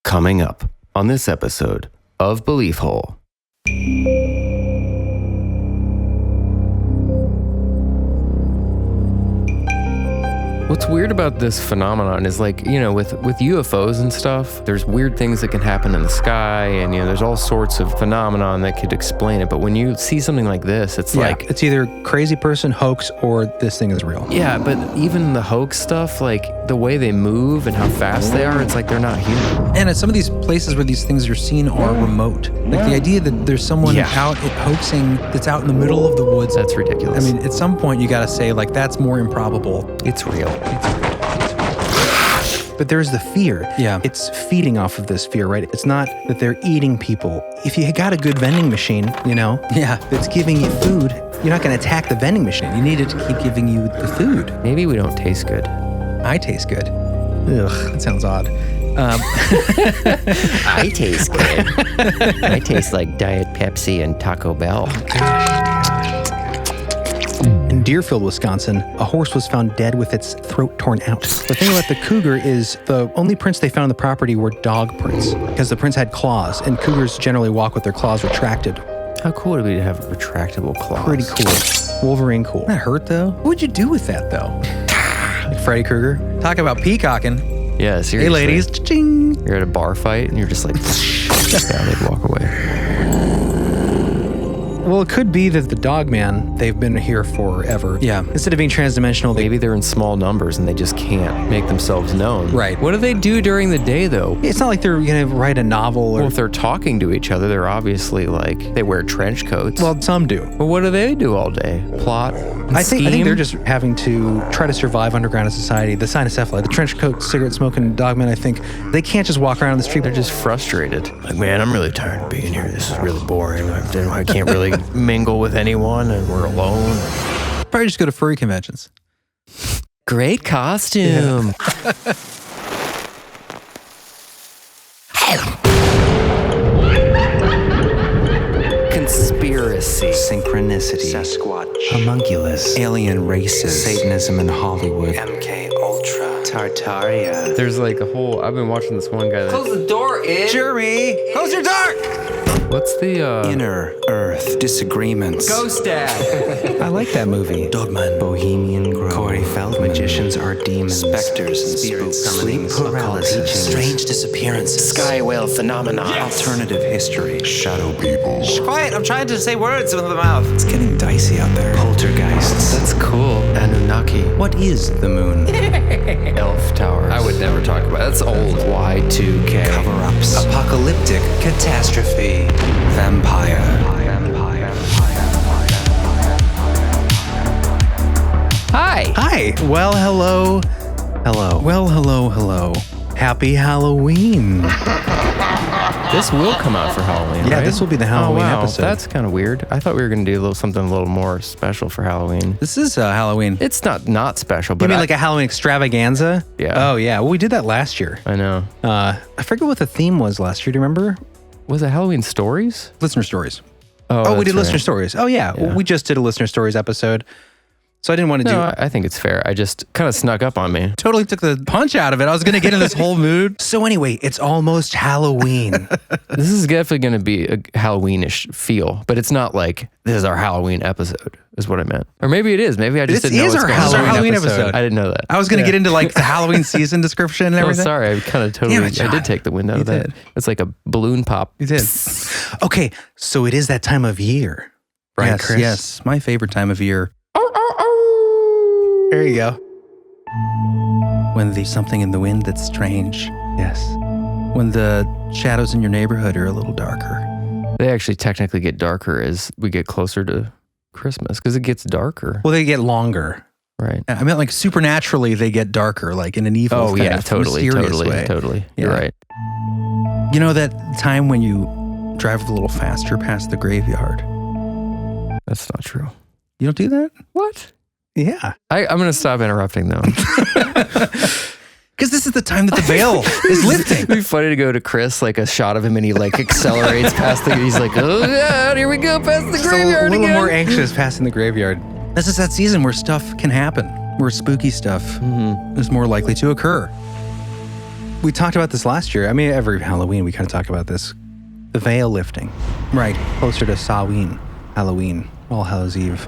Coming up on this episode of Belief Hole. What's weird about this phenomenon is with UFOs and stuff, there's weird things that can happen in the sky and, there's all sorts of phenomenon that could explain it. But when you see something like this, it's it's either crazy person, hoax, or this thing is real. Yeah, but even the hoax stuff, the way they move and how fast they are, it's like they're not human. And at some of these places where these things are seen are remote. The idea that there's someone out hoaxing that's out in the middle of the woods. That's ridiculous. I mean, at some point you got to say, that's more improbable. It's real. But there's the fear. Yeah. It's feeding off of this fear, right? It's not that they're eating people. If you got a good vending machine, that's giving you food, you're not going to attack the vending machine. You need it to keep giving you the food. Maybe we don't taste good. I taste good. Ugh, that sounds odd. I taste good. I taste like Diet Pepsi and Taco Bell. In Deerfield, Wisconsin, a horse was found dead with its throat torn out. The thing about the cougar is the only prints they found on the property were dog prints because the prints had claws, and cougars generally walk with their claws retracted. How cool would it be to have retractable claws? Pretty cool. Wolverine cool. That hurt, though. What would you do with that, though? Like Freddy Krueger? Talk about peacocking. Yeah, seriously. Hey, ladies. Ching. You're at a bar fight, and you're just they'd walk away. Well, it could be that the Dogman, they've been here forever. Yeah. Instead of being transdimensional, maybe they're in small numbers and they just can't make themselves known. Right. What do they do during the day, though? It's not like they're going to write a novel. Well, if they're talking to each other, they're obviously they wear trench coats. Well, some do. Well, what do they do all day? Plot? I think they're just having to try to survive underground in society. The cynocephaly, the trench coat, cigarette smoking Dogman, I think they can't just walk around the street. They're just frustrated. Man, I'm really tired of being here. This is really boring. I can't really mingle with anyone, and we're alone. Probably just go to furry conventions. Great costume. Conspiracy. Synchronicity. Sasquatch. Homunculus. Alien races. Satanism in Hollywood. MK Ultra. Tartaria. There's a whole... I've been watching this one guy... Close the door, Ed. Jeremy, close your door! What's the... Inner Earth Disagreements. Ghost Dad. I like that movie. Dogman. Bohemian Grove. Corey Feldman. Magicians are demons. Specters and spirits. Sleep paralysis. Strange disappearances. Sky whale phenomenon. Alternative history. Shadow people. Quiet, I'm trying to say words with the mouth. It's getting dicey out there. Poltergeists. That's cool. Anunnaki. What is the moon? Elf towers. I would never talk about it. That's old. Y2K. Cover-ups. Apocalyptic catastrophe. Vampire. Hi. Hi. Well, hello. Hello. Well, hello. Happy Halloween. This will come out for Halloween, Yeah, right? this will be the Halloween episode. That's kind of weird. I thought we were going to do something a little more special for Halloween. This is Halloween. It's not special, but You mean like a Halloween extravaganza? Yeah. Oh, yeah. Well, we did that last year. I know. I forget what the theme was last year. Do you remember? Was it Halloween stories? Listener stories. Oh, we did that's listener right. stories. Oh, yeah. Yeah. We just did a listener stories episode. So I didn't want to No, I think it's fair. I just kind of snuck up on me. Totally took the punch out of it. I was going to get in this whole mood. So anyway, it's almost Halloween. This is definitely going to be a Halloweenish feel, but it's not like this is our Halloween episode, is what I meant. Or maybe it is. Maybe I just This didn't know is what's our going on. Halloween episode. I didn't know that. I was going to get into the Halloween season description and Oh, everything. sorry. I kind of totally, Damn it, John. I did take the wind out You of that. did. It's like a balloon pop. You did. Okay, so it is that time of year. Right, Yes, Chris? yes. My favorite time of year. There you go. When there's something in the wind that's strange. Yes. When the shadows in your neighborhood are a little darker. They actually technically get darker as we get closer to Christmas because it gets darker. Well, they get longer. Right. I meant supernaturally they get darker, in an evil Oh, kind yeah, of totally. mysterious way. You're Yeah. right. You know that time when you drive a little faster past the graveyard? That's not true. You don't do that? What? Yeah. I'm going to stop interrupting though. Because this is the time that the veil is lifting. It'd be funny to go to Chris, a shot of him and he accelerates past he's like, oh yeah, here we go past the Just graveyard a little again. more anxious passing the graveyard. This is that season where stuff can happen, where spooky stuff is more likely to occur. We talked about this last year. I mean, every Halloween we kind of talk about this. The veil lifting. Right. Closer to Samhain, Halloween, All Hallows Eve.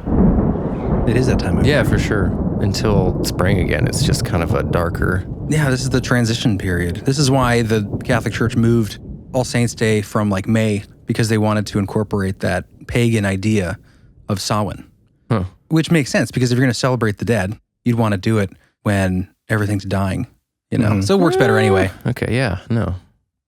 It is that time of year. Yeah, for sure. Until spring again, it's just kind of a darker. Yeah, this is the transition period. This is why the Catholic Church moved All Saints' Day from like May, because they wanted to incorporate that pagan idea of Samhain. Huh. Which makes sense, because if you're going to celebrate the dead, you'd want to do it when everything's dying, you know? Mm-hmm. So it works better anyway. Okay, yeah, no.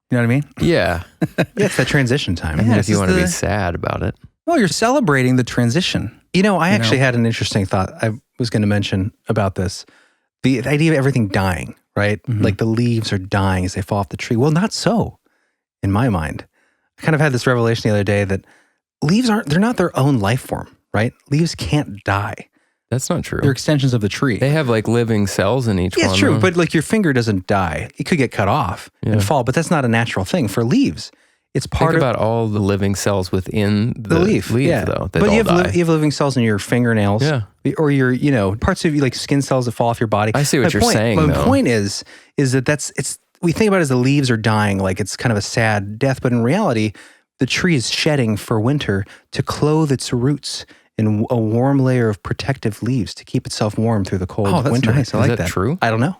You know what I mean? Yeah. Yeah, it's that transition time. Yeah. If you this want to is be the- sad about it. Well, you're celebrating the transition. You know, I actually had an interesting thought I was going to mention about this. The idea of everything dying, right? Mhm. Like the leaves are dying as they fall off the tree. Well, not so, in my mind. I kind of had this revelation the other day that leaves they're not their own life form, right? Leaves can't die. That's not true. They're extensions of the tree. They have like living cells in each Yeah, one. it's true, though. but like your finger doesn't die. It could get cut off and Yeah. fall, but that's not a natural thing. For leaves, it's part Think of about all the living cells within the leaf. Yeah. though. That But all you have, die. you have living cells in your fingernails, Yeah. or your, parts of you, like skin cells that fall off your body. I see what you're saying, My though. point is that we think about it as the leaves are dying, like it's kind of a sad death, but in reality, the tree is shedding for winter to clothe its roots in a warm layer of protective leaves to keep itself warm through the cold Oh, that's winter. nice. I Is like that that. true? I don't know.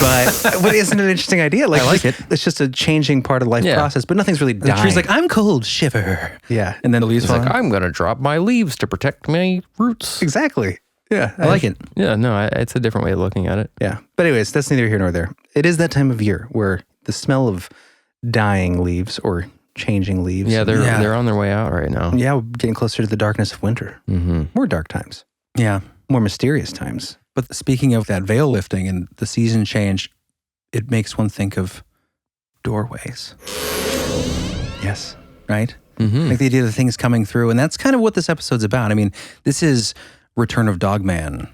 But isn't it an interesting idea? Like, I like it. It's just a changing part of life Yeah. process, but nothing's really The dying. tree's like, I'm cold, shiver. yeah, And then the leaves It's fall. like, I'm going to drop my leaves to protect my roots. exactly. Yeah, I like it. Yeah, no, it's a different way of looking at it. Yeah. But anyways, that's neither here nor there. It is that time of year where the smell of dying leaves or changing leaves. Yeah, they're on their way out right now. Yeah, we're getting closer to the darkness of winter. Mm-hmm. More dark times. Yeah. More mysterious times. But speaking of that veil lifting and the season change, it makes one think of doorways, Yes. right? Mm-hmm. Like the idea of things coming through. And that's kind of what this episode's about. I mean, this is Return of Dogman.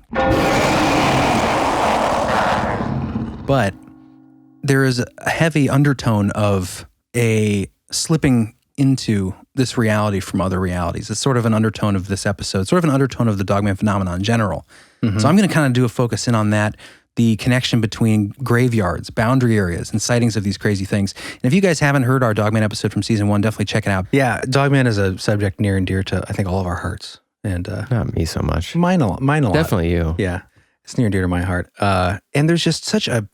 But there is a heavy undertone of a slipping into this reality from other realities. It's sort of an undertone of this episode, sort of an undertone of the Dogman phenomenon in general. So I'm going to kind of do a focus in on that, the connection between graveyards, boundary areas, and sightings of these crazy things. And if you guys haven't heard our Dogman episode from season 1, definitely check it out. Yeah, Dogman is a subject near and dear to, I think, all of our hearts. And Not me so much. mine a lot. Definitely you. Yeah, it's near and dear to my heart. And there's just such a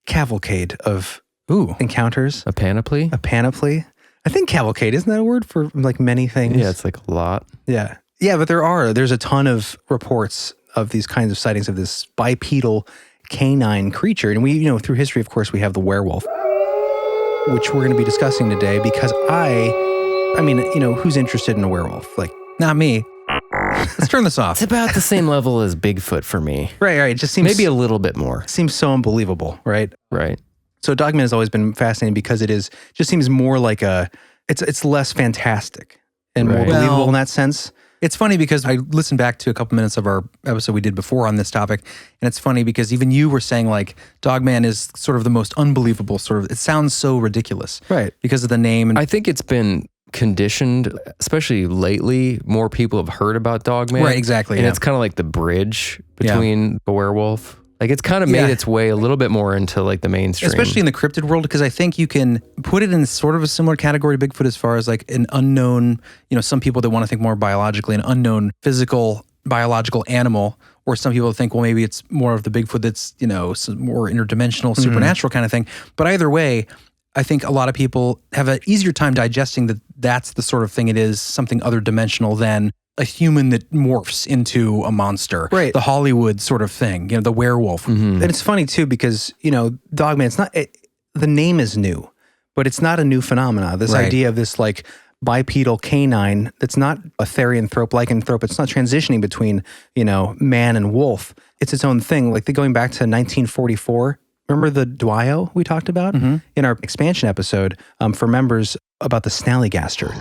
cavalcade of encounters, A panoply? a panoply. I think cavalcade, isn't that a word for like many things? Yeah, it's like a lot. Yeah. Yeah, but there's a ton of reports of these kinds of sightings of this bipedal canine creature. And we, through history, of course, we have the werewolf, which we're going to be discussing today because I mean, who's interested in a werewolf? Like, Not me. Let's turn this off. It's about the same level as Bigfoot for me. right. It just seems Maybe a little bit more. seems so unbelievable, right? Right. So Dogman has always been fascinating because just seems more like it's less fantastic and more Right. believable Well, in that sense. It's funny because I listened back to a couple minutes of our episode we did before on this topic, and it's funny because even you were saying like Dogman is sort of the most unbelievable it sounds so ridiculous. Right. Because of the name. And I think it's been conditioned, especially lately, more people have heard about Dogman. Right, exactly, And yeah. it's kind of like the bridge between the werewolf. Like it's kind of made Yeah. its way a little bit more into like the mainstream. especially in the cryptid world, because I think you can put it in sort of a similar category to Bigfoot as far as like an unknown, some people that want to think more biologically, an unknown physical, biological animal, or some people think, well, maybe it's more of the Bigfoot that's, some more interdimensional, supernatural kind of thing. But either way, I think a lot of people have an easier time digesting that that's the sort of thing it is, something other dimensional than a human that morphs into a monster. Right. The Hollywood sort of thing, the werewolf. And it's funny too because Dogman. It's not the name is new, but it's not a new phenomena. This Right. idea of this like bipedal canine that's not a therianthrope, lycanthrope. It's not transitioning between man and wolf. It's its own thing. Like going back to 1944. Remember the Dwayyo we talked about in our expansion episode for members about the snallygaster.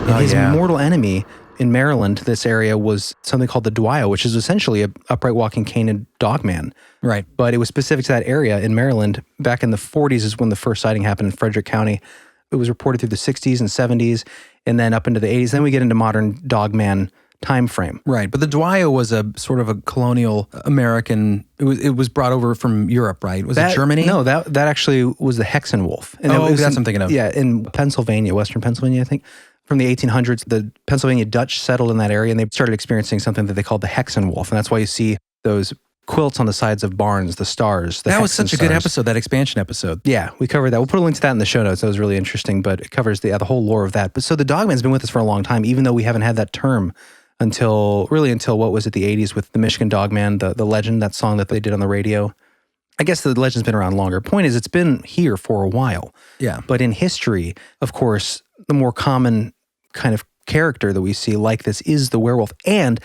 And his mortal enemy in Maryland, this area, was something called the Dwayyo, which is essentially a upright walking canid dogman. Right. But it was specific to that area in Maryland. Back in the 40s is when the first sighting happened in Frederick County. It was reported through the 60s and 70s, and then up into the 80s. Then we get into modern dogman time frame. Right. But the Dwayyo was a sort of a colonial American. It was brought over from Europe, right? Was it Germany? No, that actually was the Hexenwolf. And Oh, it was that's what I'm thinking of. Yeah, in Pennsylvania, Western Pennsylvania, I think. From the 1800s, the Pennsylvania Dutch settled in that area, and they started experiencing something that they called the Hexenwolf. And that's why you see those quilts on the sides of barns, the stars. That was such a good episode, that expansion episode. Yeah, we covered that. We'll put a link to that in the show notes. That was really interesting, but it covers the whole lore of that. But so the Dogman's been with us for a long time, even though we haven't had that term until what was it, the 80s with the Michigan Dogman, the legend, that song that they did on the radio. I guess the legend's been around longer. Point is, it's been here for a while. Yeah. But in history, of course, the more common kind of character that we see like this is the werewolf. And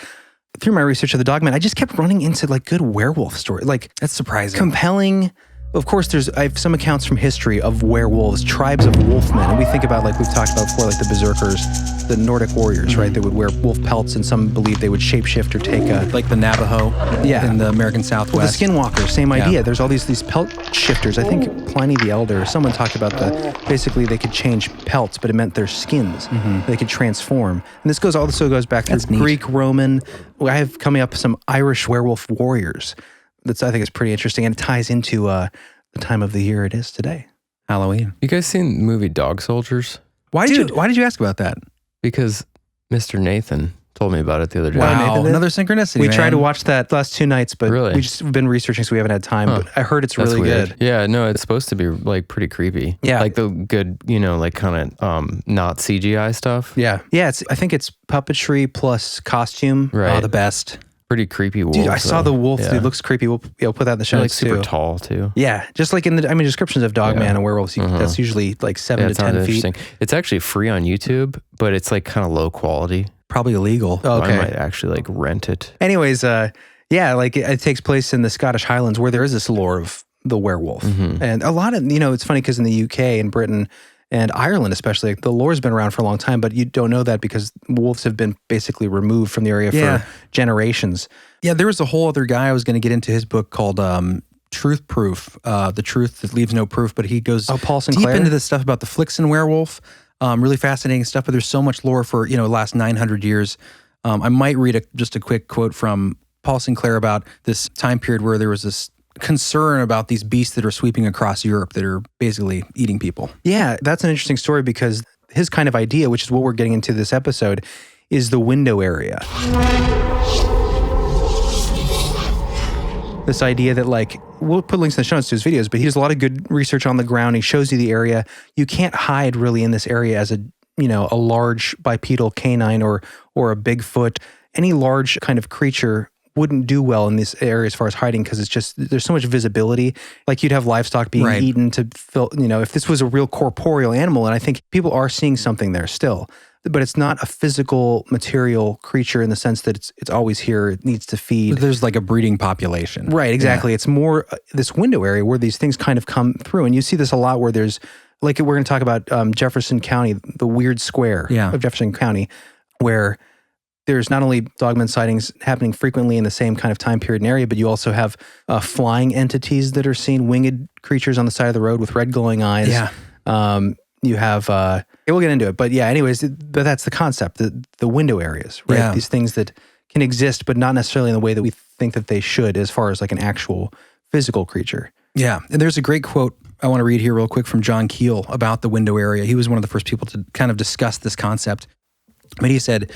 through my research of the Dogman, I just kept running into like good werewolf stories. Like, that's surprising. Compelling. Of course, I have some accounts from history of werewolves, tribes of wolfmen. And we think about, like we've talked about before, like the berserkers, the Nordic warriors, right? They would wear wolf pelts, and some believe they would shapeshift or take like the Navajo in the American Southwest. Well, the skinwalkers, same idea. There's all these pelt shifters. I think Pliny the Elder, someone talked about basically they could change pelts, but it meant their skins. They could transform. And this also goes back to Greek, Roman. I have coming up some Irish werewolf warriors. That's, I think, is pretty interesting, and it ties into the time of the year it is today. Halloween. You guys seen the movie Dog Soldiers? Why did you ask about that? Because Mr. Nathan told me about it the other day. Wow, another synchronicity. We tried to watch that last 2 nights, but Really? we've been researching, so we haven't had time. But I heard it's really good. Yeah, no, it's supposed to be like pretty creepy. Yeah. Like the good, like kind of not CGI stuff. Yeah. I think it's puppetry plus costume. Right. Oh, the best. Pretty creepy wolf. Dude, I saw the wolf. Yeah. Dude, it looks creepy. We'll put that in the show They're like notes super too. tall too. Yeah, just like in the descriptions of Dogman and werewolves, that's usually like 7 to 10 feet. It's actually free on YouTube, but it's like kind of low quality. Probably illegal. Oh, okay. I might actually like rent it. Anyways, like it takes place in the Scottish Highlands where there is this lore of the werewolf. And a lot of, it's funny because in the UK and Britain and Ireland especially, the lore's been around for a long time, but you don't know that because wolves have been basically removed from the area for generations. Yeah, there was a whole other guy I was going to get into his book called Truth Proof, The Truth That Leaves No Proof, but he goes Paul Sinclair? deep into this stuff about the Flixton werewolf. Really fascinating stuff, but there's so much lore for, the last 900 years. I might read just a quick quote from Paul Sinclair about this time period where there was this concern about these beasts that are sweeping across Europe that are basically eating people. Yeah, that's an interesting story because his kind of idea, which is what we're getting into this episode, is the window area. This idea that, like, we'll put links in the show notes to his videos, but he does a lot of good research on the ground. He shows you the area. You can't hide really in this area as a large bipedal canine or a Bigfoot. Any large kind of creature wouldn't do well in this area as far as hiding because it's just, there's so much visibility. Like you'd have livestock being eaten to fill, if this was a real corporeal animal, and I think people are seeing something there still, but it's not a physical material creature in the sense that it's always here, it needs to feed. But there's like a breeding population. Right, exactly. Yeah. It's more this window area where these things kind of come through. And you see this a lot where there's, like we're going to talk about Jefferson County, the weird square of Jefferson County, where there's not only Dogman sightings happening frequently in the same kind of time period and area, but you also have flying entities that are seen, winged creatures on the side of the road with red glowing eyes. Yeah. You have, we'll get into it, but yeah, anyways, but that's the concept, the window areas, right? Yeah. These things that can exist, but not necessarily in the way that we think that they should as far as like an actual physical creature. Yeah. And there's a great quote I want to read here real quick from John Keel about the window area. He was one of the first people to kind of discuss this concept. But he said,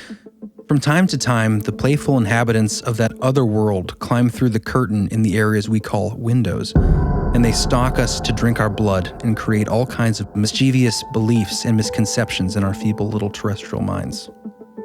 "From time to time, the playful inhabitants of that other world climb through the curtain in the areas we call windows, and they stalk us to drink our blood and create all kinds of mischievous beliefs and misconceptions in our feeble little terrestrial minds."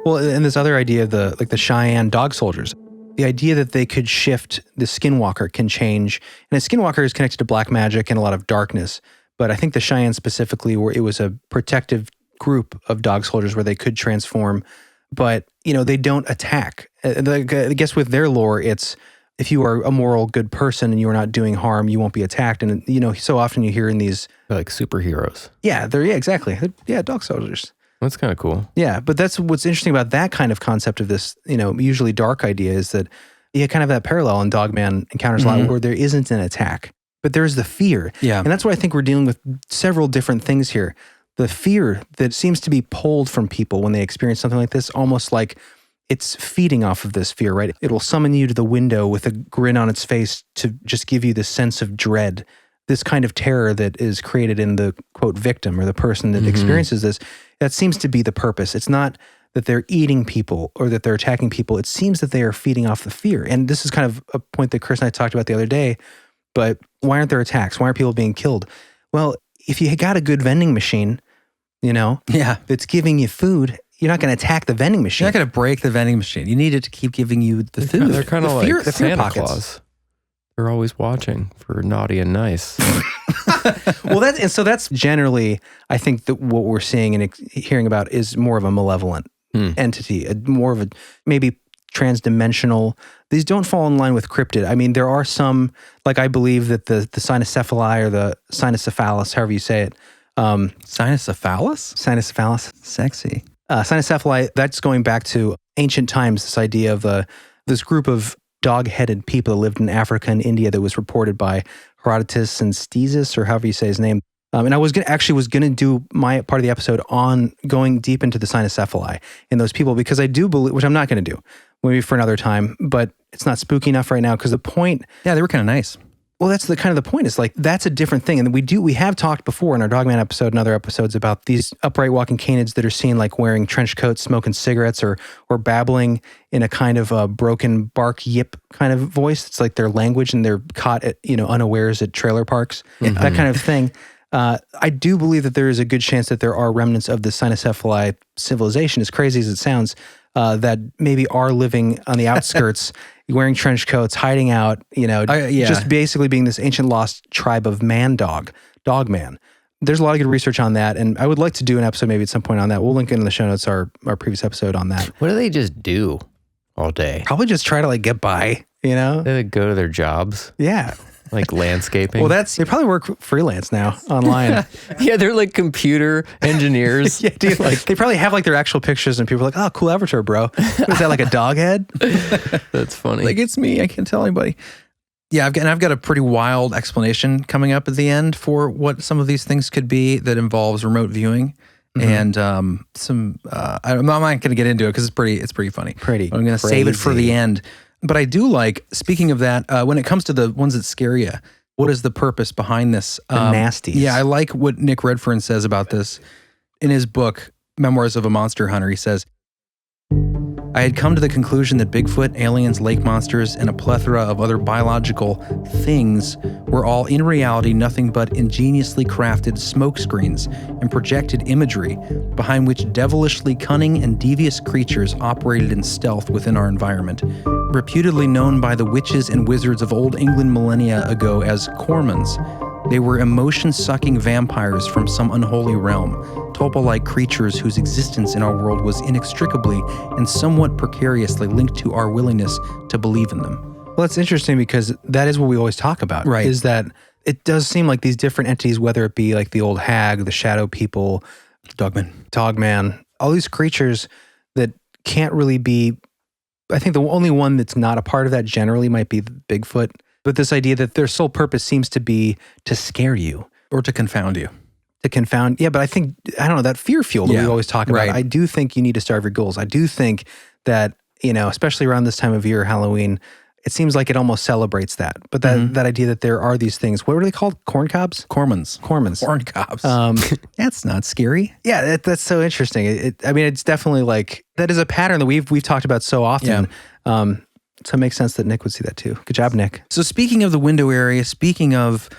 Well, and this other idea of the Cheyenne dog soldiers, the idea that they could shift, the skinwalker can change, and a skinwalker is connected to black magic and a lot of darkness, but I think the Cheyenne specifically, where it was a protective group of dog soldiers where they could transform, but they don't attack. I guess with their lore, it's if you are a moral good person and you are not doing harm, you won't be attacked. And so often you hear in these, They're like superheroes. Exactly. Yeah, dog soldiers. That's kind of cool. Yeah, but that's what's interesting about that kind of concept of this, usually dark idea is that you kind of have that parallel in Dogman encounters a lot where there isn't an attack, but there's the fear. Yeah. And that's why I think we're dealing with several different things here. The fear that seems to be pulled from people when they experience something like this, almost like it's feeding off of this fear, right? It'll summon you to the window with a grin on its face to just give you this sense of dread, this kind of terror that is created in the, quote, victim or the person that experiences this. That seems to be the purpose. It's not that they're eating people or that they're attacking people. It seems that they are feeding off the fear. And this is kind of a point that Chris and I talked about the other day, but why aren't there attacks? Why aren't people being killed? Well, if you got a good vending machine, that's giving you food, you're not going to attack the vending machine. You're not going to break the vending machine. You need it to keep giving you the food. They're kind of like the fear Santa pockets. Claus. They're always watching for naughty and nice. Well, that's generally, I think that what we're seeing and hearing about is more of a malevolent entity, more of a maybe transdimensional. These don't fall in line with cryptid. I mean, there are some, like I believe that the cynocephaly or the cynocephalus, however you say it. Cynocephalus? Cynocephalus. Sexy. Cynocephaly, that's going back to ancient times, this idea of this group of dog-headed people that lived in Africa and India that was reported by Herodotus and Stesis, or however you say his name. And I was going to do my part of the episode on going deep into the cynocephaly in those people, because I do believe, which I'm not going to do, maybe for another time, but it's not spooky enough right now because the point. Yeah, they were kind of nice. Well, that's the kind of the point. It's like, that's a different thing. And we have talked before in our Dogman episode and other episodes about these upright walking canids that are seen like wearing trench coats, smoking cigarettes, or babbling in a kind of a broken bark yip kind of voice. It's like their language, and they're caught at, unawares at trailer parks, that kind of thing. I do believe that there is a good chance that there are remnants of the cynocephaly civilization, as crazy as it sounds, that maybe are living on the outskirts, wearing trench coats, hiding out, just basically being this ancient lost tribe of Dogman. There's a lot of good research on that, and I would like to do an episode maybe at some point on that. We'll link in the show notes our previous episode on that. What do they just do all day? Probably just try to get by, They go to their jobs. Yeah. Like landscaping. Well, they probably work freelance now online. Yeah, they're like computer engineers. Yeah, dude. They probably have their actual pictures, and people are like, "Oh, cool avatar, bro." What is that, like a dog head? That's funny. Like, it's me. I can't tell anybody. Yeah, I've got a pretty wild explanation coming up at the end for what some of these things could be that involves remote viewing. And I'm not going to get into it because it's pretty funny. I'm going to save it for the end. But I do like, speaking of that, when it comes to the ones that scare you, what is the purpose behind this? The nasties. Yeah, I like what Nick Redfern says about this. In his book, Memoirs of a Monster Hunter, he says, I had come to the conclusion that Bigfoot, aliens, lake monsters, and a plethora of other biological things were all in reality nothing but ingeniously crafted smokescreens and projected imagery behind which devilishly cunning and devious creatures operated in stealth within our environment. Reputedly known by the witches and wizards of old England millennia ago as cormans, they were emotion-sucking vampires from some unholy realm, tulpa-like creatures whose existence in our world was inextricably and somewhat precariously linked to our willingness to believe in them. Well, it's interesting because that is what we always talk about, right? Is that it does seem like these different entities, whether it be like the old hag, the shadow people, Dogman, all these creatures that can't really be, I think the only one that's not a part of that generally might be Bigfoot. But this idea that their sole purpose seems to be to scare you. Or to confound you. Yeah, but I think, that fear fuel that we always talk about, right. I do think you need to starve your ghouls. I do think that, especially around this time of year, Halloween, it seems like it almost celebrates that. But that idea that there are these things, what were they called? Corn cobs? Cormans. Corn cobs. That's not scary. Yeah, that's so interesting. It's definitely that is a pattern that we've talked about so often. Yeah. So it makes sense that Nick would see that too. Good job, Nick. So speaking of the window area, speaking of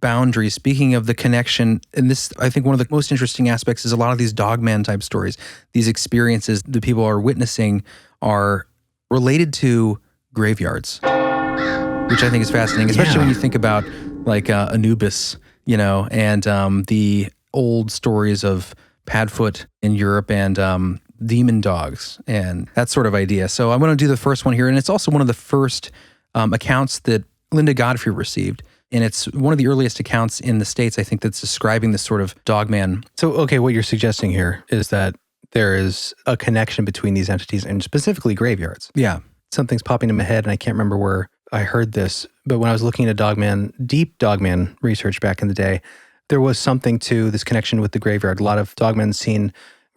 boundaries, speaking of the connection, and this, I think one of the most interesting aspects is a lot of these Dogman type stories, these experiences that people are witnessing are related to graveyards, which I think is fascinating, especially when you think about Anubis, and the old stories of Padfoot in Europe and demon dogs and that sort of idea. So I'm going to do the first one here, and it's also one of the first accounts that Linda Godfrey received, and it's one of the earliest accounts in the States, I think, that's describing this sort of Dogman. So, okay, what you're suggesting here is that there is a connection between these entities and specifically graveyards. Yeah. Something's popping in my head, and I can't remember where I heard this, but when I was looking at deep Dogman research back in the day, there was something to this connection with the graveyard. A lot of Dogmen seen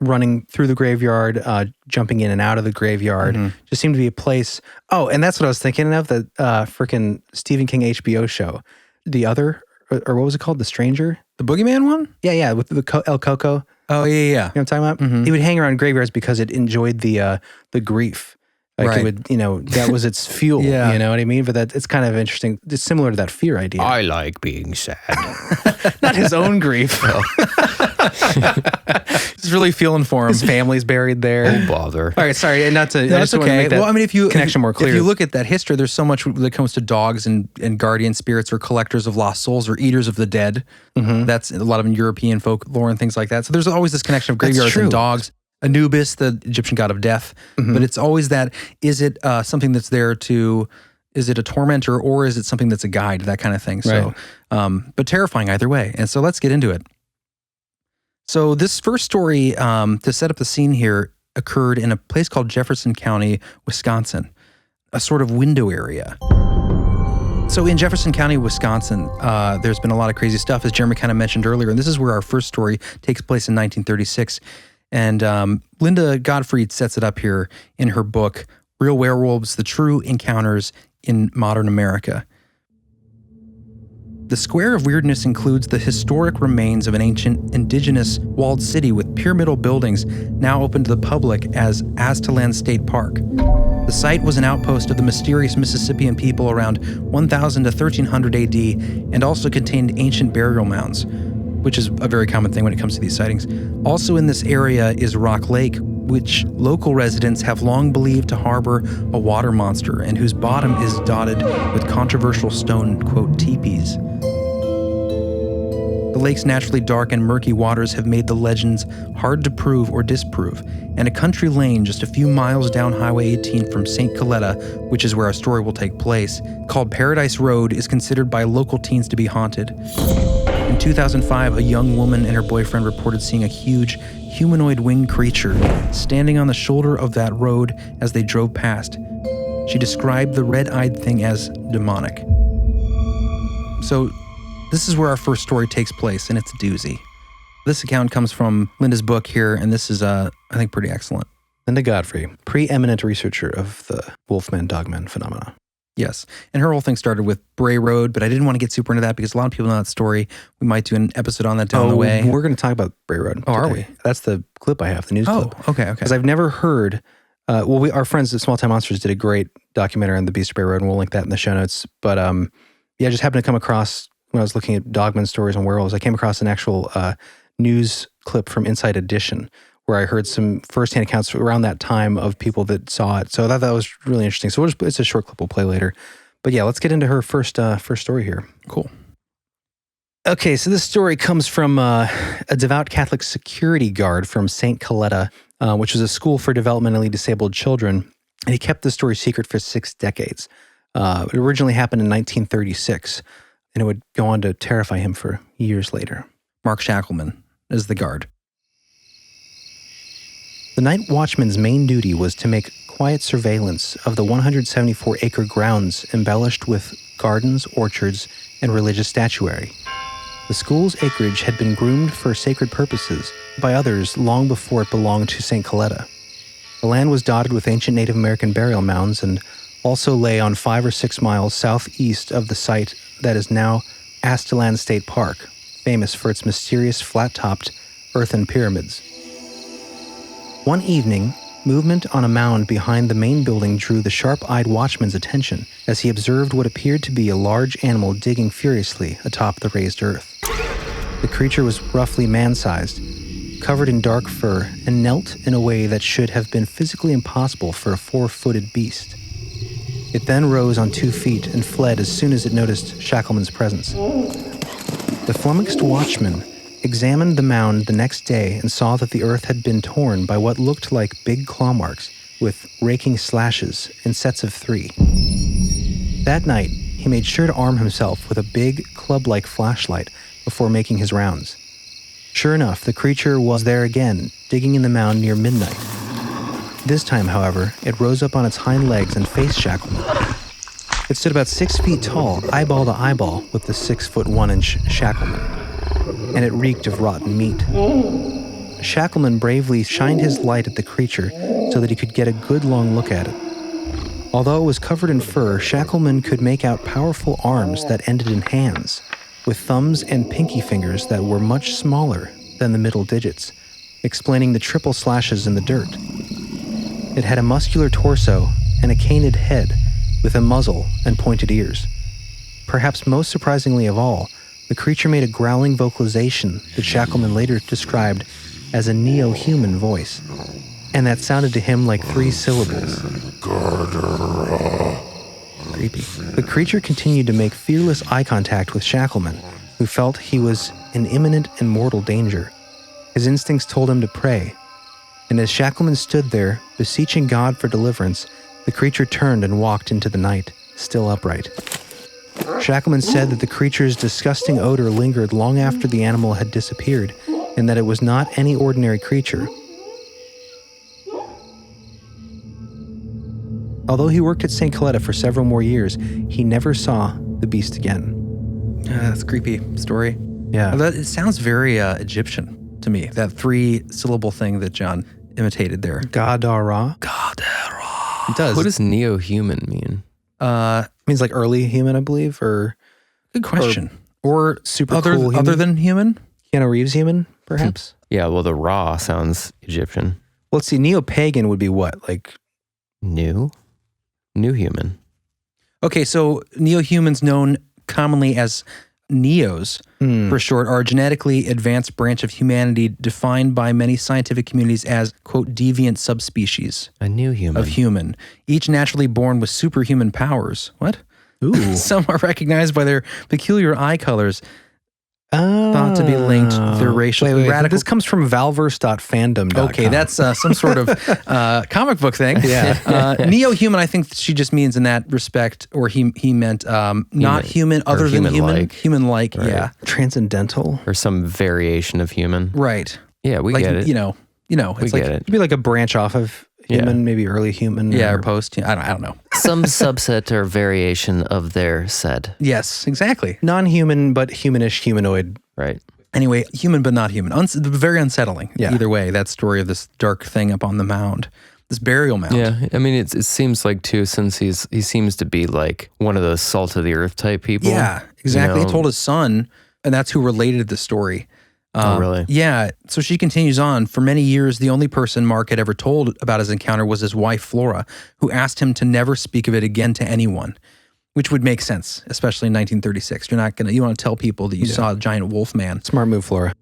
running through the graveyard, jumping in and out of the graveyard. Just seemed to be a place. Oh, and that's what I was thinking of, the freaking Stephen King HBO show. The Other, or what was it called? The Stranger? The Boogeyman one? Yeah, with the El Coco. Oh, yeah. You know what I'm talking about? It would hang around graveyards because it enjoyed the grief. Like it would, that was its fuel. You know what I mean? But it's kind of interesting. It's similar to that fear idea. I like being sad. Not his own grief. He's really feeling for him. His family's buried there. Oh, bother. All right, sorry, not to. No, I that's just want to okay. make that Well, I mean, connection more clear. If you look at that history, there's so much that comes to dogs and guardian spirits or collectors of lost souls or eaters of the dead. That's a lot of European folklore and things like that. So there's always this connection of graveyards and dogs. Anubis, the Egyptian god of death. But it's always that, is it something that's there to, is it a tormentor or is it something that's a guide, that kind of thing. So, but terrifying either way. And so let's get into it. So this first story, to set up the scene here, occurred in a place called Jefferson County, Wisconsin, a sort of window area. So in Jefferson County, Wisconsin, there's been a lot of crazy stuff, as Jeremy kind of mentioned earlier, and this is where our first story takes place in 1936. And Linda Godfrey sets it up here in her book, Real Werewolves, The True Encounters in Modern America. The Square of Weirdness includes the historic remains of an ancient indigenous walled city with pyramidal buildings now open to the public as Aztalan State Park. The site was an outpost of the mysterious Mississippian people around 1000 to 1300 AD and also contained ancient burial mounds, which is a very common thing when it comes to these sightings. Also in this area is Rock Lake, which local residents have long believed to harbor a water monster and whose bottom is dotted with controversial stone, quote, teepees. The lake's naturally dark and murky waters have made the legends hard to prove or disprove, and a country lane just a few miles down Highway 18 from St. Coletta, which is where our story will take place, called Paradise Road, is considered by local teens to be haunted. In 2005, a young woman and her boyfriend reported seeing a huge humanoid winged creature standing on the shoulder of that road as they drove past. She described the red-eyed thing as demonic. So this is where our first story takes place, and it's a doozy. This account comes from Linda's book here, and this is, I think, pretty excellent. Linda Godfrey, preeminent researcher of the Wolfman Dogman phenomena. Yes. And her whole thing started with Bray Road, but I didn't want to get super into that because a lot of people know that story. We might do an episode on that down the way. We're going to talk about Bray Road. Oh, are we? That's the clip I have, the news clip. Oh, okay. Because I've never heard, our friends at Small Time Monsters did a great documentary on the Beast of Bray Road, and we'll link that in the show notes. But I just happened to come across, when I was looking at Dogman stories on werewolves, I came across an actual news clip from Inside Edition, where I heard some firsthand accounts around that time of people that saw it. So I thought that was really interesting. So it's a short clip we'll play later. But yeah, let's get into her first story here. Cool. Okay, so this story comes from a devout Catholic security guard from St. Coletta, which was a school for developmentally disabled children. And he kept the story secret for 6 decades. It originally happened in 1936, and it would go on to terrify him for years later. Mark Shackleman is the guard. The night watchman's main duty was to make quiet surveillance of the 174-acre grounds embellished with gardens, orchards, and religious statuary. The school's acreage had been groomed for sacred purposes by others long before it belonged to St. Coletta. The land was dotted with ancient Native American burial mounds and also lay on 5 or 6 miles southeast of the site that is now Aztalan State Park, famous for its mysterious flat-topped earthen pyramids. One evening, movement on a mound behind the main building drew the sharp-eyed watchman's attention as he observed what appeared to be a large animal digging furiously atop the raised earth. The creature was roughly man-sized, covered in dark fur, and knelt in a way that should have been physically impossible for a 4-footed beast. It then rose on 2 feet and fled as soon as it noticed Shackleman's presence. The flummoxed watchman examined the mound the next day and saw that the earth had been torn by what looked like big claw marks with raking slashes in sets of 3. That night, he made sure to arm himself with a big club-like flashlight before making his rounds. Sure enough, the creature was there again, digging in the mound near midnight. This time, however, it rose up on its hind legs and faced Shackleman. It stood about 6 feet tall, eyeball to eyeball, with the 6'1" Shackleman, and it reeked of rotten meat. Shackleman bravely shined his light at the creature so that he could get a good long look at it. Although it was covered in fur, Shackleman could make out powerful arms that ended in hands, with thumbs and pinky fingers that were much smaller than the middle digits, explaining the triple slashes in the dirt. It had a muscular torso and a canid head with a muzzle and pointed ears. Perhaps most surprisingly of all, the creature made a growling vocalization that Shackleman later described as a neo-human voice, and that sounded to him like 3 syllables. Ga-dar-rah. Creepy. The creature continued to make fearless eye contact with Shackleman, who felt he was in imminent and mortal danger. His instincts told him to pray, and as Shackleman stood there, beseeching God for deliverance, the creature turned and walked into the night, still upright. Shackleman said that the creature's disgusting odor lingered long after the animal had disappeared, and that it was not any ordinary creature. Although he worked at St. Coletta for several more years, he never saw the beast again. That's a creepy story. Yeah. It sounds very Egyptian to me, that 3-syllable thing that John imitated there. Ga-dar-rah? ga-dar-rah. It does. What does neo-human mean? Means like early human, I believe, or Good question. or super Other, cool human. other than human? Keanu Reeves human, perhaps? Yeah, well, the Ra sounds Egyptian. Let's see, neo-pagan would be what? Like, New human. Okay, so neo-humans, known commonly as neos for short, are a genetically advanced branch of humanity defined by many scientific communities as, quote, deviant subspecies A new human. of human, each naturally born with superhuman powers. What? ooh. Some are recognized by their peculiar eye colors, thought to be linked to their racial radical. This comes from valverse.fandom.com. Okay, that's some sort of comic book thing. Yeah. Neo-human, I think she just means in that respect, or he meant not human, other than human. human-like. Human-like, Right. yeah. transcendental. Or some variation of human. Right. Yeah, we Like, get it. you know, we it's like, get it. It'd be like a branch off of human, maybe early human. yeah, or post. I don't know. Some subset or variation of their said. Yes, exactly. non-human, but humanish humanoid. Right. Anyway, human but not human. Very unsettling. Yeah. Either way, that story of this dark thing up on the mound, this burial mound. Yeah, I mean, it seems like too, since he seems to be like one of those salt of the earth type people. Yeah, exactly. You He know? told his son, and that's who related the story. Oh, really? Yeah. So she continues on. For many years, the only person Mark had ever told about his encounter was his wife, Flora, who asked him to never speak of it again to anyone, which would make sense, especially in 1936. You want to tell people that you saw a giant wolf man. Smart move, Flora.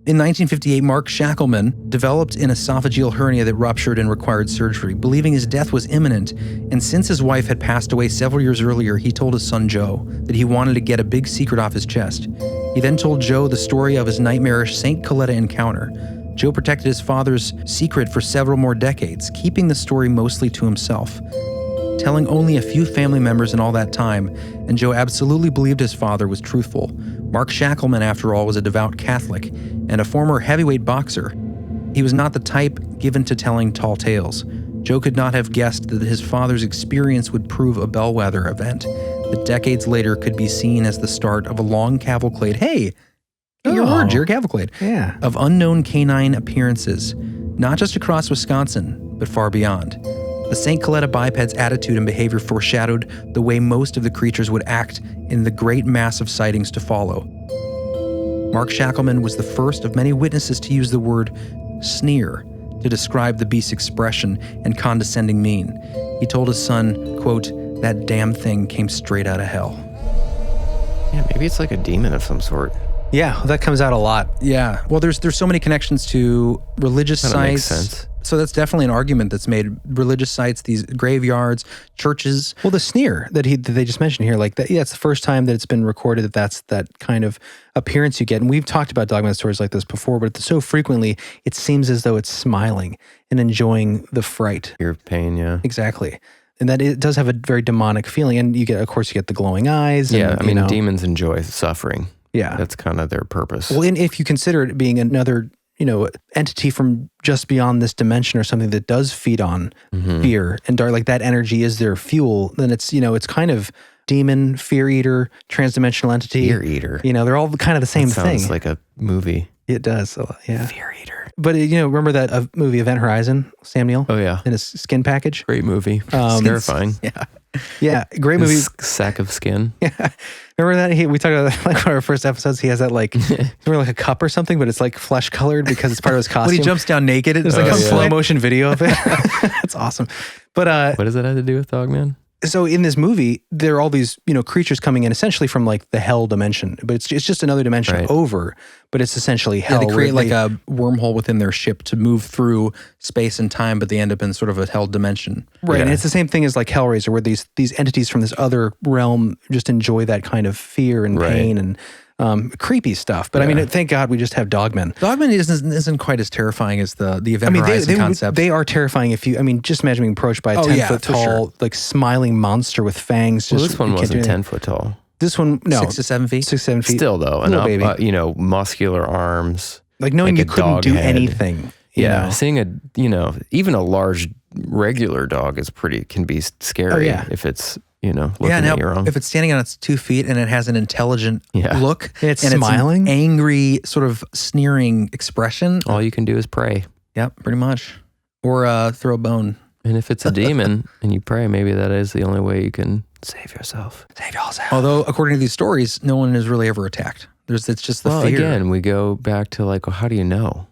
In 1958, Mark Shackleman developed an esophageal hernia that ruptured and required surgery, believing his death was imminent. And since his wife had passed away several years earlier, he told his son Joe that he wanted to get a big secret off his chest. He then told Joe the story of his nightmarish St. Coletta encounter. Joe protected his father's secret for several more decades, keeping the story mostly to himself, telling only a few family members in all that time, and Joe absolutely believed his father was truthful. Mark Shackleman, after all, was a devout Catholic and a former heavyweight boxer. He was not the type given to telling tall tales. Joe could not have guessed that his father's experience would prove a bellwether event that decades later could be seen as the start of a long cavalcade. Hey, your word, your cavalcade. Yeah. Of unknown canine appearances, not just across Wisconsin, but far beyond. The St. Coletta biped's attitude and behavior foreshadowed the way most of the creatures would act in the great mass of sightings to follow. Mark Shackleman was the first of many witnesses to use the word sneer to describe the beast's expression and condescending mien. He told his son, quote, "That damn thing came straight out of hell." Yeah, maybe it's like a demon of some sort. Yeah, that comes out a lot. Yeah. Well, there's so many connections to religious That makes sites. sense. So that's definitely an argument that's made. Religious sites, these graveyards, churches. Well, the sneer that they just mentioned here, like that, yeah, it's the first time that it's been recorded that that's that kind of appearance you get. And we've talked about Dogman stories like this before, but so frequently it seems as though it's smiling and enjoying the fright. Your pain, yeah. Exactly. And that it does have a very demonic feeling. And you get, of course, you get the glowing eyes. And, Yeah, I mean, you know, demons enjoy suffering. Yeah. That's kind of their purpose. Well, and if you consider it being another, entity from just beyond this dimension or something that does feed on fear and dark, like that energy is their fuel, then it's, it's kind of demon, fear eater, transdimensional entity. Fear eater. They're all kind of the same thing. Sounds like a movie. It does. Yeah. Fear eater. But remember that movie Event Horizon, Sam Neill? Oh yeah, in his skin package. Great movie. It's terrifying. Yeah, great movie. Sack of skin. Yeah, remember that? We talked about that, like one of our first episodes. He has that like like a cup or something, but it's like flesh colored because it's part of his costume. When he jumps down naked, there's like a slow motion video of it. That's awesome. But what does that have to do with Dogman? So in this movie, there are all these, creatures coming in essentially from like the hell dimension, but it's just another dimension over, but it's essentially hell. Yeah, they create like a wormhole within their ship to move through space and time, but they end up in sort of a hell dimension. Right. Yeah. And it's the same thing as like Hellraiser, where these entities from this other realm just enjoy that kind of fear and pain and creepy stuff. But I mean, thank God we just have Dogman. Dogman isn't quite as terrifying as the Event Horizon concept. They are terrifying just imagine being approached by a 10-foot tall, like smiling monster with fangs. This one wasn't 10 foot tall. This one, no. 6 to 7 feet? 6 to 7 feet. Still though, enough, muscular arms. Like knowing you couldn't do anything. Seeing even a large regular dog can be scary if it's, looking at you wrong. If it's standing on its 2 feet and it has an intelligent look, it's smiling, it's an angry, sort of sneering expression. All you can do is pray. Yep, pretty much. Or throw a bone. And if it's a demon and you pray, maybe that is the only way you can save yourself. Save yourself. Although, according to these stories, no one is really ever attacked. It's just the fear. Again, we go back to like, well, how do you know?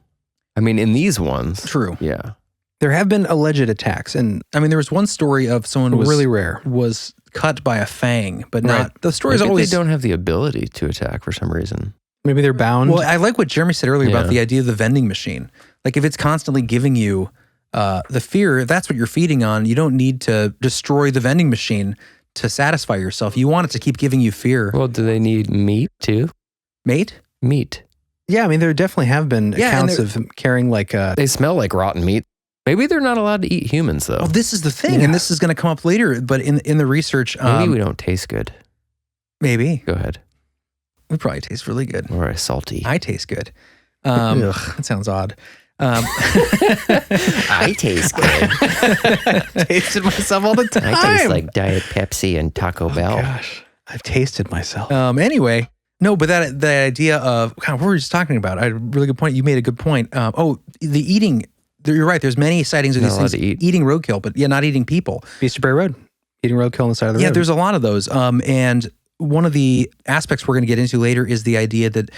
I mean, in these ones. True. Yeah. There have been alleged attacks, and I mean, there was one story of someone who was really rare, was cut by a fang, but not. The stories Maybe always they don't have the ability to attack for some reason. Maybe they're bound. Well, I like what Jeremy said earlier about the idea of the vending machine. Like if it's constantly giving you the fear, if that's what you're feeding on, you don't need to destroy the vending machine to satisfy yourself. You want it to keep giving you fear. Well, do they need meat too? Meat? Yeah, I mean, there definitely have been accounts of them carrying like They smell like rotten meat. Maybe they're not allowed to eat humans, though. Oh, this is the thing, and this is going to come up later. But in the research, maybe we don't taste good. Maybe. Go ahead. We probably taste really good. Or salty. I taste good. That sounds odd. I taste good. Tasted myself all the time. I taste like Diet Pepsi and Taco Bell. Gosh, I've tasted myself. Anyway, no, but the idea of what were we just talking about? I had a really good point. You made a good point. The eating. You're right. There's many sightings of these things eating roadkill, but not eating people. Beast of Bray Road, eating roadkill on the side of the road. Yeah, there's a lot of those. And one of the aspects we're going to get into later is the idea that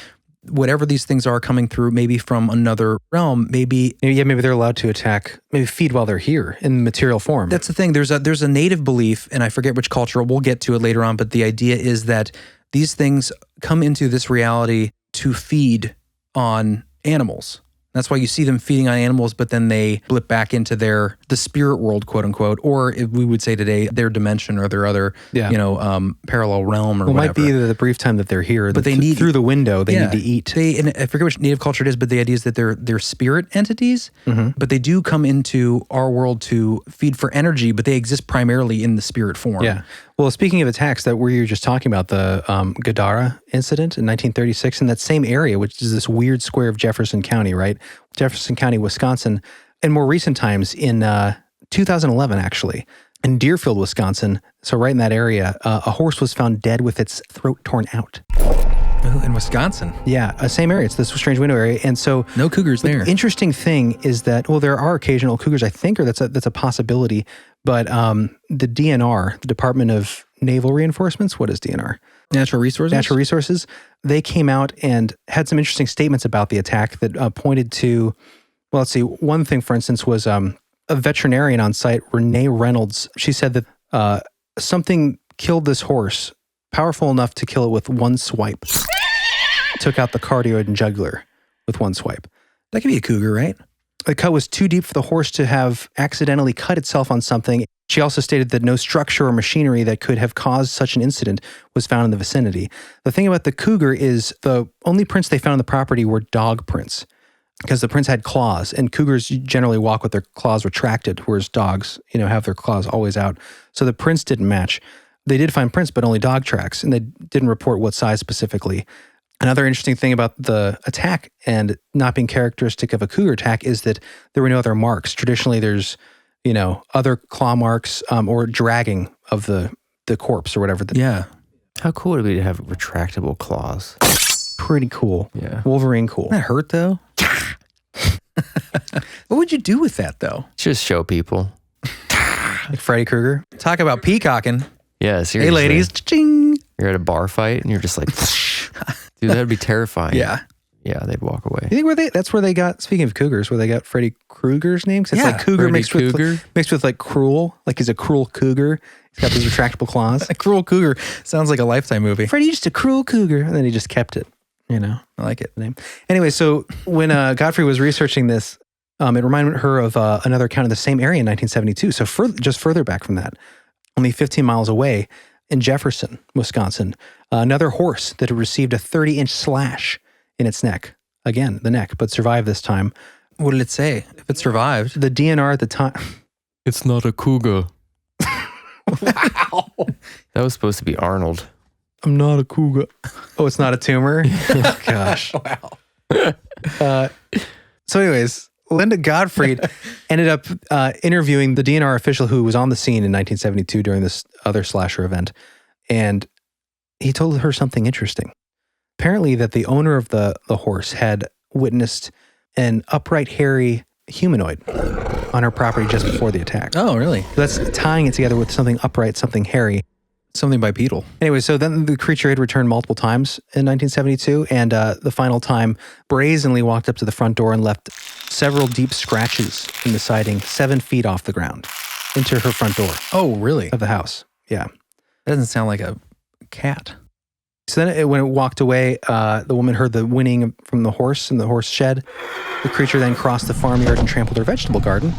whatever these things are coming through, maybe from another realm, maybe they're allowed to attack, maybe feed while they're here in material form. That's the thing. There's a native belief, and I forget which culture. We'll get to it later on, but the idea is that these things come into this reality to feed on animals. That's why you see them feeding on animals, but then they blip back into the spirit world, quote unquote, or if we would say today, their dimension or their other, parallel realm or whatever. It might be the brief time that they're here, but they need through the window. They need to eat. And I forget which native culture it is, but the idea is that they're spirit entities, but they do come into our world to feed for energy, but they exist primarily in the spirit form. Yeah. Well, speaking of attacks that we were just talking about, the ga-dar-rah incident in 1936 in that same area, which is this weird square of Jefferson County, right? Jefferson County, Wisconsin. In more recent times, in 2011, actually, in Deerfield, Wisconsin, so right in that area, a horse was found dead with its throat torn out. Ooh, in Wisconsin? Yeah, same area. It's this strange window area. And so no cougars there. The interesting thing is that, well, there are occasional cougars, I think, or that's a possibility. But the DNR, the Department of Naval Reinforcements, what is DNR? Natural Resources? Natural Resources. They came out and had some interesting statements about the attack that pointed to, well, let's see. One thing, for instance, was a veterinarian on site, Renee Reynolds. She said that something killed this horse, powerful enough to kill it with one swipe. Took out the cardioid and jugular with one swipe. That could be a cougar, right? The cut was too deep for the horse to have accidentally cut itself on something. She also stated that no structure or machinery that could have caused such an incident was found in the vicinity. The thing about the cougar is the only prints they found on the property were dog prints, because the prints had claws, and cougars generally walk with their claws retracted, whereas dogs, have their claws always out. So the prints didn't match. They did find prints, but only dog tracks, and they didn't report what size specifically. Another interesting thing about the attack and not being characteristic of a cougar attack is that there were no other marks. Traditionally, there's, other claw marks or dragging of the corpse or whatever. Yeah. How cool would it be to have retractable claws? Pretty cool. Yeah. Wolverine cool. Doesn't that hurt, though? What would you do with that, though? Just show people. Like Freddy Krueger? Talk about peacocking. Yeah, seriously. Hey, ladies. Ching. You're at a bar fight and you're just like, dude, that'd be terrifying. Yeah. Yeah, they'd walk away. You think that's where they got, speaking of cougars, where they got Freddy Krueger's name? 'Cause it's like cougar Freddy mixed Cougar. with like cruel. Like he's a cruel cougar. He's got those retractable claws. A cruel cougar sounds like a Lifetime movie. Freddy's just a cruel cougar. And then he just kept it. You know, I like it. The name. Anyway, so when Godfrey was researching this, it reminded her of another account in the same area in 1972. So just further back from that, only 15 miles away in Jefferson, Wisconsin, another horse that had received a 30-inch slash in its neck. Again, the neck, but survived this time. What did it say? If it survived. The DNR at the time. It's not a cougar. Wow. That was supposed to be Arnold. I'm not a cougar. Oh, it's not a tumor? Oh, gosh. Wow. So anyways, Linda Godfrey ended up interviewing the DNR official who was on the scene in 1972 during this other slasher event. And he told her something interesting. Apparently that the owner of the horse had witnessed an upright, hairy humanoid on her property just before the attack. Oh, really? So that's tying it together with something upright, something hairy. Something bipedal. Anyway, so then the creature had returned multiple times in 1972, and the final time brazenly walked up to the front door and left several deep scratches in the siding 7 feet off the ground into her front door Oh, really? of the house. Yeah. That doesn't sound like a cat. So then when it walked away, the woman heard the whinnying from the horse in the horse shed. The creature then crossed the farmyard and trampled her vegetable garden,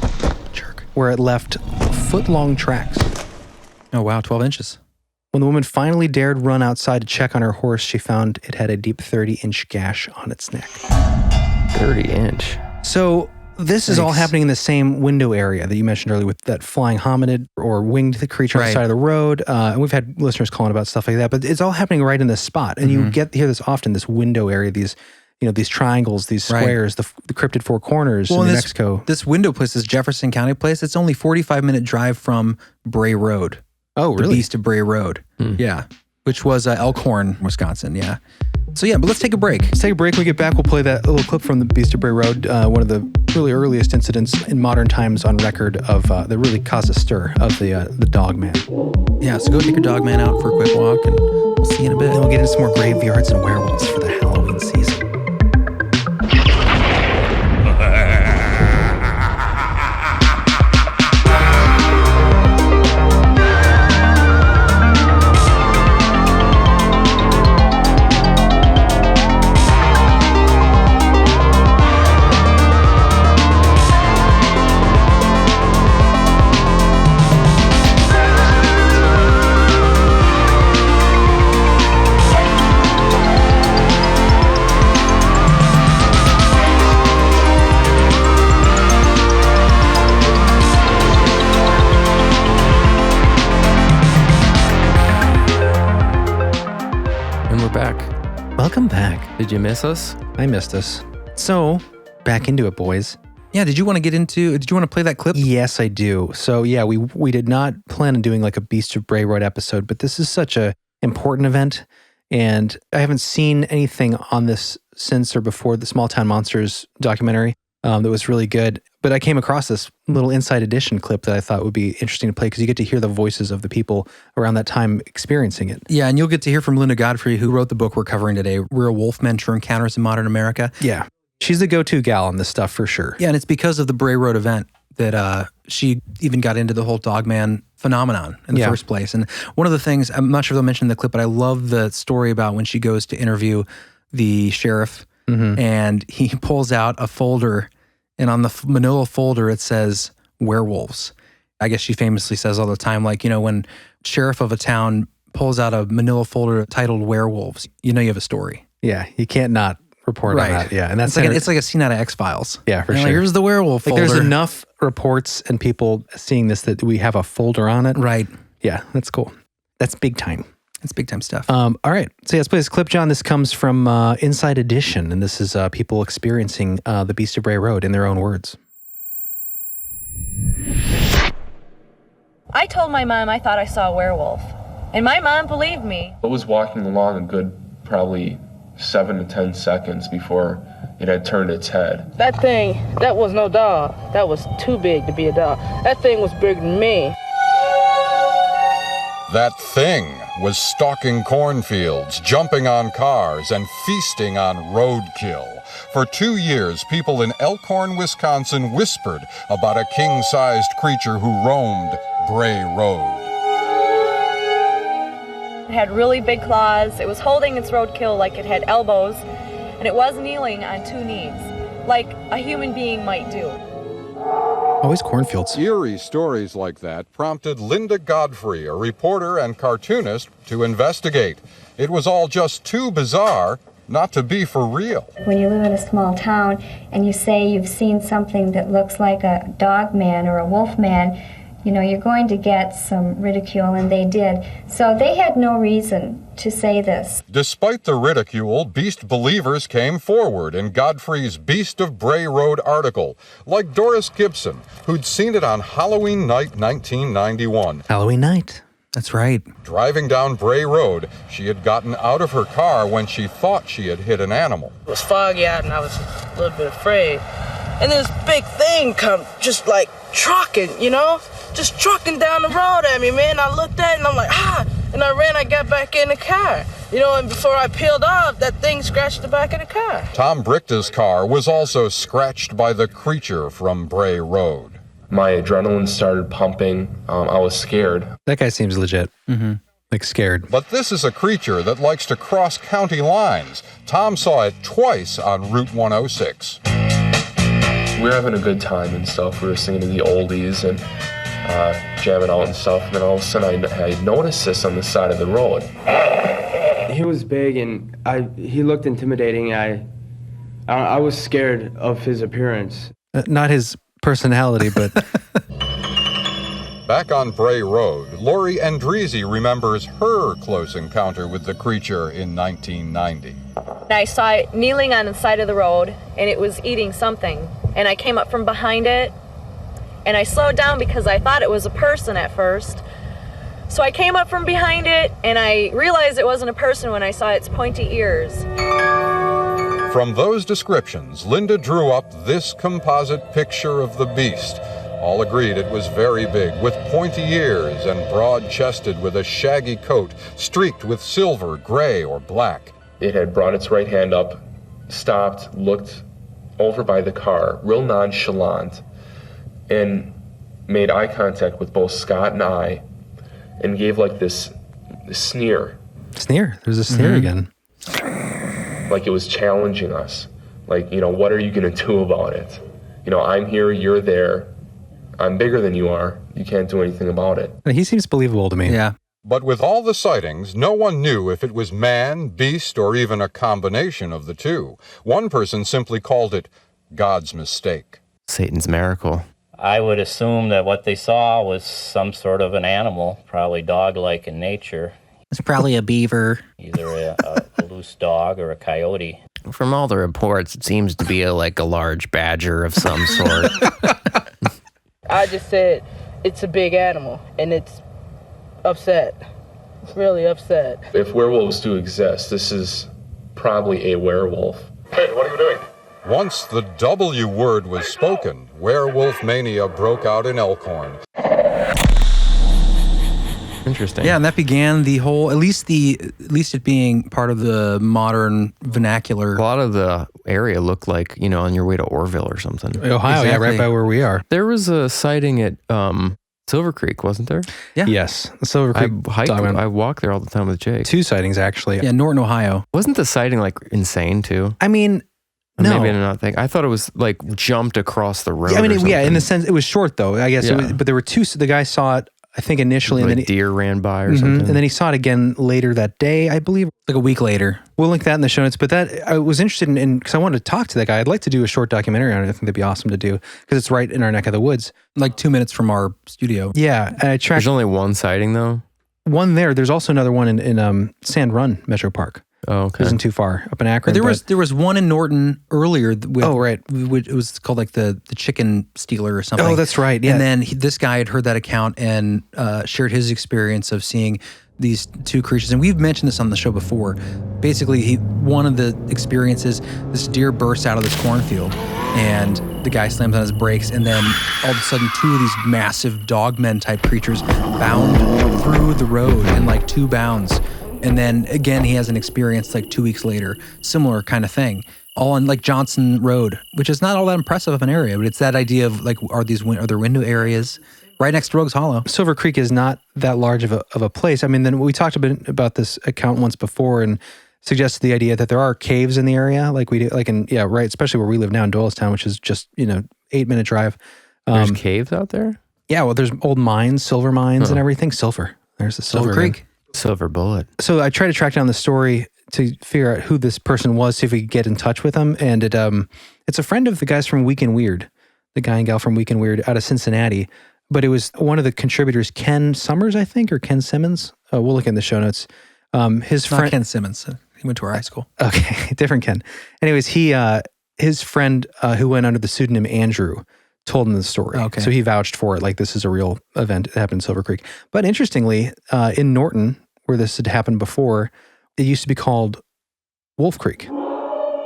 Jerk. where it left foot-long tracks. Oh, wow. 12 inches. When the woman finally dared run outside to check on her horse, she found it had a deep 30-inch gash on its neck. 30-inch. So this is all happening in the same window area that you mentioned earlier with that flying hominid or winged creature on the Right. side of the road. And we've had listeners calling about stuff like that, but it's all happening right in this spot. And you get to hear this often, this window area, these triangles, these squares, the cryptid four corners in New Mexico. This window place, this Jefferson County place, it's only 45-minute drive from Bray Road. Oh, The really? Beast of Bray Road. Yeah. Which was Elkhorn, Wisconsin. Yeah. So yeah, but let's take a break. Let's take a break. When we get back, we'll play that little clip from the Beast of Bray Road, one of the really earliest incidents in modern times on record of that really caused a stir of the Dogman. Yeah, so go take your Dogman out for a quick walk and we'll see you in a bit. Then we'll get into some more graveyards and werewolves for the Halloween season. Welcome back. Did you miss us? I missed us. So, back into it, boys. Yeah, did you want to play that clip? Yes, I do. So, yeah, we did not plan on doing like a Beast of Bray Road episode, but this is such a important event, and I haven't seen anything on this since or before the Small Town Monsters documentary that was really good. But I came across this little Inside Edition clip that I thought would be interesting to play because you get to hear the voices of the people around that time experiencing it. Yeah, and you'll get to hear from Linda Godfrey, who wrote the book we're covering today, Werewolf Men True Encounters in Modern America. Yeah. She's the go-to gal on this stuff for sure. Yeah, and it's because of the Bray Road event that she even got into the whole Dogman phenomenon in the first place. And one of the things, I'm not sure if I'll mention in the clip, but I love the story about when she goes to interview the sheriff and he pulls out a folder, and on the manila folder it says werewolves. I guess she famously says all the time, like, you know, when sheriff of a town pulls out a manila folder titled werewolves, you know you have a story. Yeah, you can't not report on that. Yeah, and that's it's like a scene out of X-Files. Yeah, for And sure. like, here's the werewolf like folder. there's enough reports and people seeing this that we have a folder on it. Right. Yeah, that's cool. That's big time. It's big time stuff. All right. So yeah, let's play this clip, John. This comes from Inside Edition, and this is people experiencing the Beast of Bray Road in their own words. I told my mom I thought I saw a werewolf, and my mom believed me. I was walking along a good probably 7 to 10 seconds before it had turned its head. That thing, that was no dog. That was too big to be a dog. That thing was bigger than me. That thing was stalking cornfields, jumping on cars, and feasting on roadkill. For 2 years, people in Elkhorn, Wisconsin whispered about a king-sized creature who roamed Bray Road. It had really big claws. It was holding its roadkill like it had elbows, and it was kneeling on 2 knees, like a human being might do. Always cornfields. Eerie stories like that prompted Linda Godfrey, a reporter and cartoonist, to investigate. It was all just too bizarre not to be for real. When you live in a small town and you say you've seen something that looks like a dog man or a wolf man, you know, you're going to get some ridicule, and they did. So they had no reason to say this. Despite the ridicule, beast believers came forward in Godfrey's Beast of Bray Road article, like Doris Gibson, who'd seen it on Halloween night 1991. Halloween night. That's right. Driving down Bray Road, she had gotten out of her car when she thought she had hit an animal. It was foggy out, and I was a little bit afraid. And this big thing come just like trucking, you know? Just trucking down the road at me, man. I looked at it, and I'm like, and I ran, I got back in the car. You know, and before I peeled off, that thing scratched the back of the car. Tom Brichta's car was also scratched by the creature from Bray Road. My adrenaline started pumping. I was scared. That guy seems legit. Mm-hmm. Like scared. But this is a creature that likes to cross county lines. Tom saw it twice on Route 106. We were having a good time and stuff. We were singing to the oldies and jamming out and stuff. And then all of a sudden I noticed this on the side of the road. He was big and he looked intimidating. I was scared of his appearance. Not his personality, but... Back on Bray Road, Lori Andreezy remembers her close encounter with the creature in 1990. I saw it kneeling on the side of the road, and it was eating something. And I came up from behind it, and I slowed down because I thought it was a person at first. So I came up from behind it, and I realized it wasn't a person when I saw its pointy ears. From those descriptions, Linda drew up this composite picture of the beast. All agreed it was very big, with pointy ears and broad-chested with a shaggy coat streaked with silver, gray, or black. It had brought its right hand up, stopped, looked over by the car, real nonchalant, and made eye contact with both Scott and I, and gave like this sneer. Sneer? There's a sneer again. Like it was challenging us. Like, you know, what are you going to do about it? You know, I'm here, you're there. I'm bigger than you are. You can't do anything about it. He seems believable to me. Yeah. But with all the sightings, no one knew if it was man, beast, or even a combination of the two. One person simply called it God's mistake. Satan's miracle. I would assume that what they saw was some sort of an animal, probably dog-like in nature. It's probably a beaver. Either a loose dog or a coyote. From all the reports, it seems to be a large badger of some sort. I just said, it's a big animal, and it's upset. It's really upset. If werewolves do exist, this is probably a werewolf. Hey, what are you doing? Once the W word was spoken, werewolf mania broke out in Elkhorn. Interesting. Yeah, and that began the whole, at least it being part of the modern vernacular. A lot of the area looked like, on your way to Orville or something. Ohio, Exactly. yeah, right by where we are. There was a sighting at Silver Creek, wasn't there? Yeah. Yes, the Silver Creek. I walk there all the time with Jake. 2 sightings, actually. Yeah, Norton, Ohio. Wasn't the sighting insane too? I mean, no. Maybe I'm not thinking. I thought it was jumped across the road. Yeah, I mean, or something. in the sense, it was short though, I guess. Yeah. But there were 2, the guy saw it, I think initially, and then deer ran by or something. And then he saw it again later that day, I believe, like a week later. We'll link that in the show notes. But that I was interested in because I wanted to talk to that guy. I'd like to do a short documentary on it. I think that'd be awesome to do because it's right in our neck of the woods, like 2 minutes from our studio. Yeah, and I tracked. There's only one sighting though. One there. There's also another one in Sand Run Metro Park. Oh, okay. Isn't too far up in Akron. There was one in Norton earlier. Right. It was called the chicken stealer or something. Oh, that's right. Yeah. And then this guy had heard that account and shared his experience of seeing these two creatures. And we've mentioned this on the show before. Basically, one of the experiences, this deer bursts out of this cornfield and the guy slams on his brakes, and then all of a sudden 2 of these massive dogmen type creatures bound through the road in like 2 bounds. And then again, he has an experience like 2 weeks later, similar kind of thing, all on like Johnson Road, which is not all that impressive of an area, but it's that idea of like, are there window areas right next to Rogues Hollow? Silver Creek is not that large of a place. I mean, then we talked a bit about this account once before and suggested the idea that there are caves in the area, like we do, like right, especially where we live now in Doylestown, which is just 8-minute drive. There's caves out there? Yeah, well, there's old mines, silver mines and everything. Silver. There's the Silver Creek. Silver bullet. So I tried to track down the story to figure out who this person was, see if we could get in touch with them. And it's a friend of the guys from Week in Weird, the guy and gal from Week in Weird out of Cincinnati. But it was one of the contributors, Ken Summers, I think, or Ken Simmons. We'll look in the show notes. His friend, not Ken Simmons. He went to our high school. Okay, different Ken. Anyways, his friend who went under the pseudonym Andrew told him the story. Okay. So he vouched for it, like this is a real event that happened in Silver Creek. But interestingly, in Norton, where this had happened before, it used to be called Wolf Creek.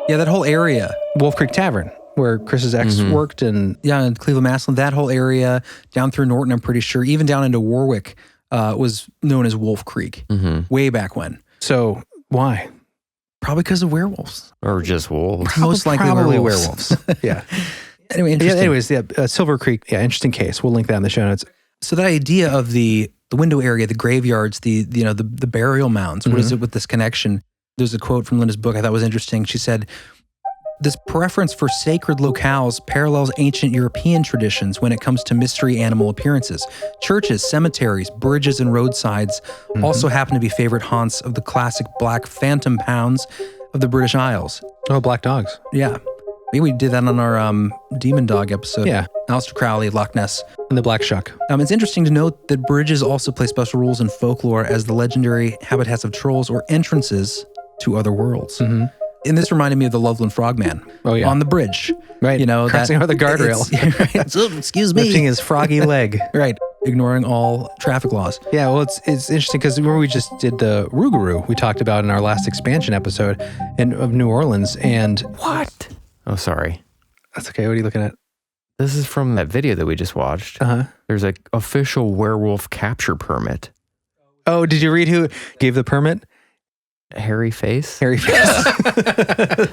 Yeah, that whole area. Wolf Creek Tavern, where Chris's ex worked. And yeah, in Cleveland, Massillon, that whole area down through Norton, I'm pretty sure, even down into Warwick, was known as Wolf Creek way back when. So why? Probably because of werewolves. Or just wolves. Most likely Probably werewolves. Yeah. Anyway, interesting. Silver Creek, interesting case. We'll link that in the show notes. So that idea of the window area, the graveyards, the burial mounds, what is it with this connection? There's a quote from Linda's book I thought was interesting. She said, this preference for sacred locales parallels ancient European traditions when it comes to mystery animal appearances. Churches, cemeteries, bridges, and roadsides also happen to be favorite haunts of the classic black phantom pounds of the British Isles. Oh, black dogs. Yeah. Maybe we did that on our Demon Dog episode. Yeah. Aleister Crowley, Loch Ness. And the Black Shuck. It's interesting to note that bridges also play special roles in folklore as the legendary habitats of trolls or entrances to other worlds. And this reminded me of the Loveland Frogman. Oh, yeah. On the bridge. Right. Crossing over the guardrail. Right. Excuse me. Lifting his froggy leg. Right. Ignoring all traffic laws. Yeah, well, it's interesting because remember we just did the Rougarou we talked about in our last expansion episode of New Orleans. And what? Oh, sorry. That's okay. What are you looking at? This is from that video that we just watched. There's an official werewolf capture permit. Oh, did you read who gave the permit? Hairy Face? Hairy Face.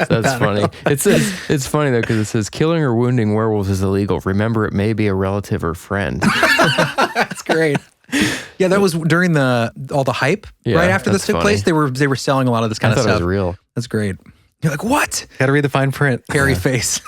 That's funny. It's funny though, because it says killing or wounding werewolves is illegal. Remember, it may be a relative or friend. That's great. Yeah, that was during all the hype. Right after this took place, they were selling a lot of this kind of stuff. I thought it was real. That's great. You're like, what? Got to read the fine print. Hairy Face.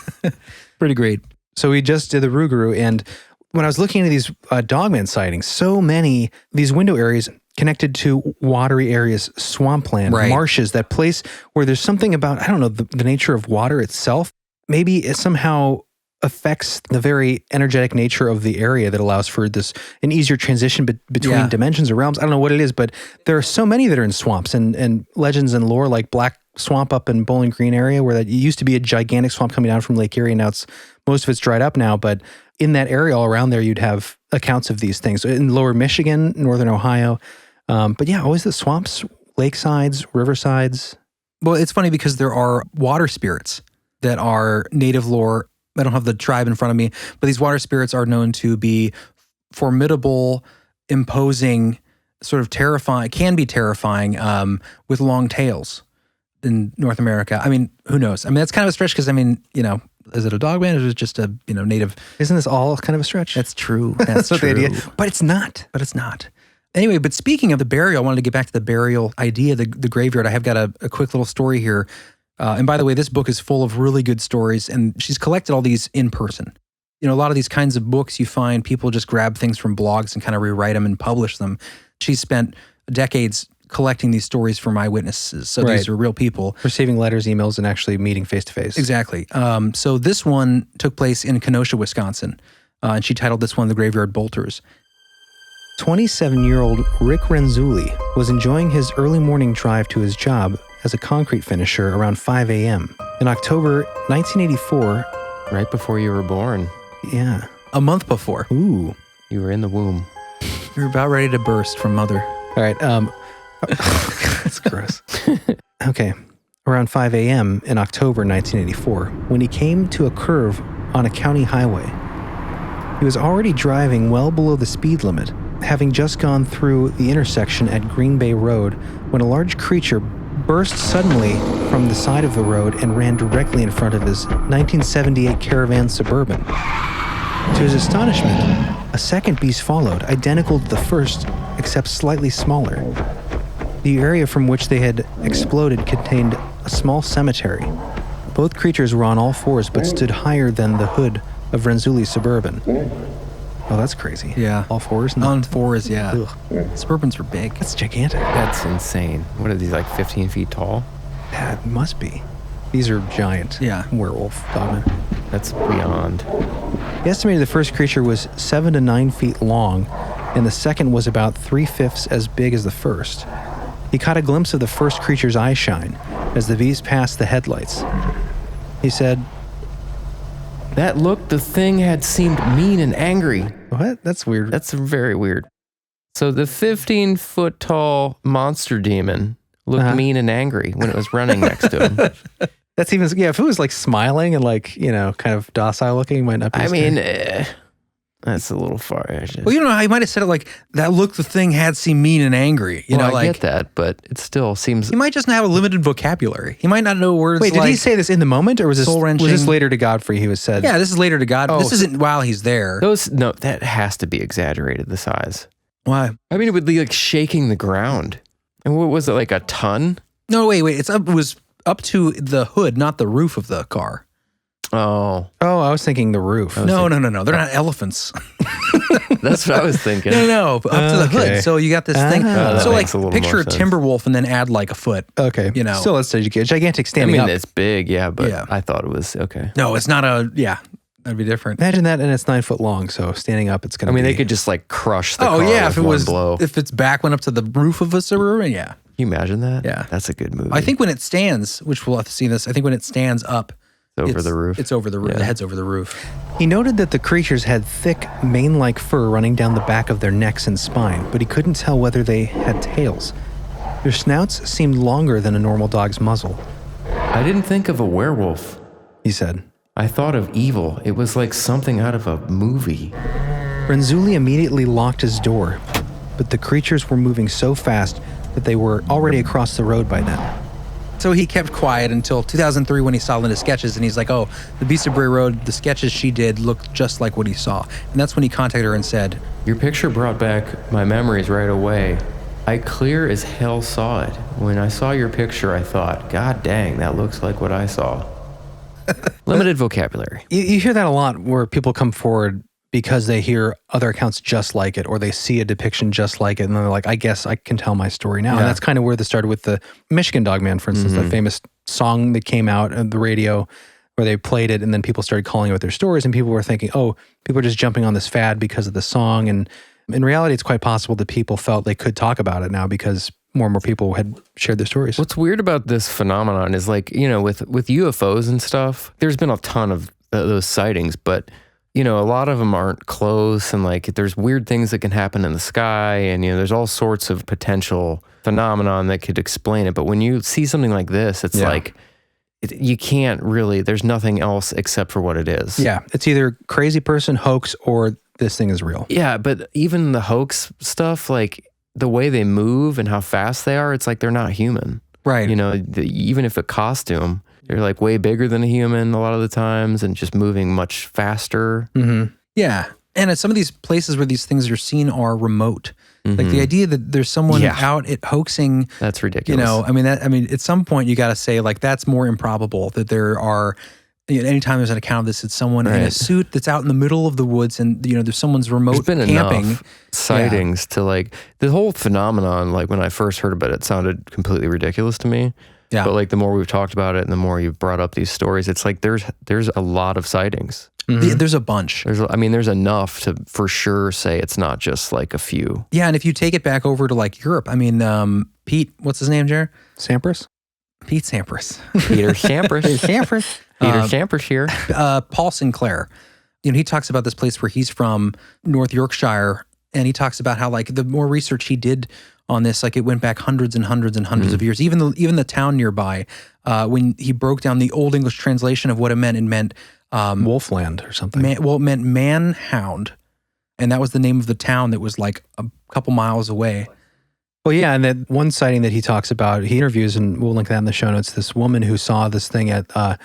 Pretty great. So we just did the Rougarou, and when I was looking at these Dogman sightings, so many these window areas connected to watery areas, swampland, marshes, that place where there's something about, I don't know, the nature of water itself. Maybe it somehow affects the very energetic nature of the area that allows for an easier transition between dimensions or realms. I don't know what it is, but there are so many that are in swamps and legends and lore, like Black Swamp up in Bowling Green area, where that used to be a gigantic swamp coming down from Lake Erie. Now most of it's dried up now, but in that area all around there, you'd have accounts of these things in lower Michigan, northern Ohio. But yeah, always the swamps, lakesides, riversides. Well, it's funny because there are water spirits that are native lore. I don't have the tribe in front of me, but these water spirits are known to be formidable, imposing, sort of terrifying, can be terrifying, with long tails in North America. I mean, who knows? I mean, that's kind of a stretch because, is it a dogman or is it just a, native? Isn't this all kind of a stretch? That's true. That's true. The idea. But it's not. Anyway, but speaking of the burial, I wanted to get back to the burial idea, the graveyard. I have got a quick little story here. And by the way, this book is full of really good stories, and she's collected all these in person. A lot of these kinds of books, you find people just grab things from blogs and kind of rewrite them and publish them. She spent decades collecting these stories from eyewitnesses. So these are real people. Receiving letters, emails, and actually meeting face-to-face. Exactly. So this one took place in Kenosha, Wisconsin, and she titled this one The Graveyard Bolters. 27-year-old Rick Renzulli was enjoying his early morning drive to his job as a concrete finisher around 5 a.m. In October 1984. Right before you were born. Yeah. A month before. Ooh. You were in the womb. You were about ready to burst from mother. All right. That's gross. Okay. Around 5 a.m. in October 1984, when he came to a curve on a county highway, he was already driving well below the speed limit, having just gone through the intersection at Green Bay Road when a large creature burst suddenly from the side of the road and ran directly in front of his 1978 Caravan Suburban. To his astonishment, a second beast followed, identical to the first, except slightly smaller. The area from which they had exploded contained a small cemetery. Both creatures were on all fours but stood higher than the hood of Renzulli's Suburban. Oh, that's crazy. Yeah. All fours? On fours, yeah. Ugh. Suburbans are big. That's gigantic. That's insane. What are these, like 15 feet tall? That must be. These are giant. Yeah. Werewolf, Dogman. That's beyond. He estimated the first creature was 7 to 9 feet long, and the second was about 3/5 as big as the first. He caught a glimpse of the first creature's eye shine as the beast passed the headlights. He said, That look the thing had seemed mean and angry. What? That's weird. That's very weird. So the 15-foot tall monster demon looked mean and angry when it was running next to him. That's even, yeah, if it was like smiling and like, you know, kind of docile looking, it might not be. I mean, that's a little far. Well, you know, he might have said it like, that look the thing had seemed mean and angry. You know, I like, get that, but it still seems... He might just have a limited vocabulary. He might not know words Wait, like... did he say this in the moment, or was soul-wrenching? this later to Godfrey he was said? Yeah, this is later to God. Oh, this isn't while he's there. No, that has to be exaggerated, the size. Why? I mean, it would be like shaking the ground. And what was it, like a ton? No, wait. It was up to the hood, not the roof of the car. Oh, I was thinking the roof. No. They're not elephants. That's what I was thinking. No, up to the hood. So you got this thing. So like picture a sense. timber wolf and then add like a foot. Okay. You know. Still, it's a gigantic standing up. it's big, yeah, but I thought it was okay. No, it's not that'd be different. Imagine that, and it's 9 foot long, so standing up, it's going to be... they could just like crush the car if it with was, one blow. if its back went up to the roof of a Suburban, yeah. Can you imagine that? Yeah. That's a good movie. I think when it stands, which we'll have to see this, I think when it stands up, over the roof. It's over the roof. The head's over the roof. He noted that the creatures had thick, mane-like fur running down the back of their necks and spine, but he couldn't tell whether they had tails. Their snouts seemed longer than a normal dog's muzzle. I didn't think of a werewolf, he said. I thought of evil. It was like something out of a movie. Renzulli immediately locked his door, but the creatures were moving so fast that they were already across the road by then. So he kept quiet until 2003 when he saw Linda's sketches, and he's like, oh, the Beast of Bray Road, the sketches she did looked just like what he saw. And that's when he contacted her and said, Your picture brought back my memories right away. I clear as hell saw it. When I saw your picture, I thought, God dang, that looks like what I saw. Limited vocabulary. You hear that a lot where people come forward because they hear other accounts just like it, or they see a depiction just like it, and they're like, I guess I can tell my story now. Yeah. And that's kind of where this started with the Michigan Dogman, for instance, the famous song that came out on the radio where they played it, and then people started calling it with their stories, and people were thinking, oh, people are just jumping on this fad because of the song. And in reality, it's quite possible that people felt they could talk about it now because more and more people had shared their stories. What's weird about this phenomenon is like, you know, with UFOs and stuff, there's been a ton of those sightings, but you know, a lot of them aren't close, and like there's weird things that can happen in the sky, and you know, there's all sorts of potential phenomenon that could explain it. But when you see something like this, it's like you can't really, there's nothing else except for what it is. Yeah, it's either crazy person, hoax, or this thing is real. Yeah, but even the hoax stuff, like the way they move and how fast they are, it's like they're not human. Right. You know, even if a costume, they're like way bigger than a human a lot of the times and just moving much faster. Mm-hmm. Yeah. And at some of these places where these things are seen are remote. Like the idea that there's someone out at hoaxing. That's ridiculous. You know, I mean, at some point you got to say like, that's more improbable that there are, you know, anytime there's an account of this, it's someone in a suit that's out in the middle of the woods and, you know, there's someone's remote There's been camping. Enough sightings to like, the whole phenomenon, like when I first heard about it sounded completely ridiculous to me. Yeah. But like the more we've talked about it and the more you've brought up these stories, it's like there's a lot of sightings. There's a bunch. There's enough to for sure say it's not just like a few. Yeah, and if you take it back over to like Europe, I mean, Pete, what's his name, Jer? Sampras? Pete Sampras. Peter Sampras. Peter Sampras here. Paul Sinclair. You know, he talks about this place where he's from, North Yorkshire, and he talks about how like the more research he did on this. Like it went back hundreds and hundreds and hundreds of years. Even the town nearby, when he broke down the Old English translation of what it meant Wolfland or something. It meant man-hound. And that was the name of the town that was like a couple miles away. Well, yeah, and that one sighting that he talks about, he interviews, and we'll link that in the show notes, this woman who saw this thing at kind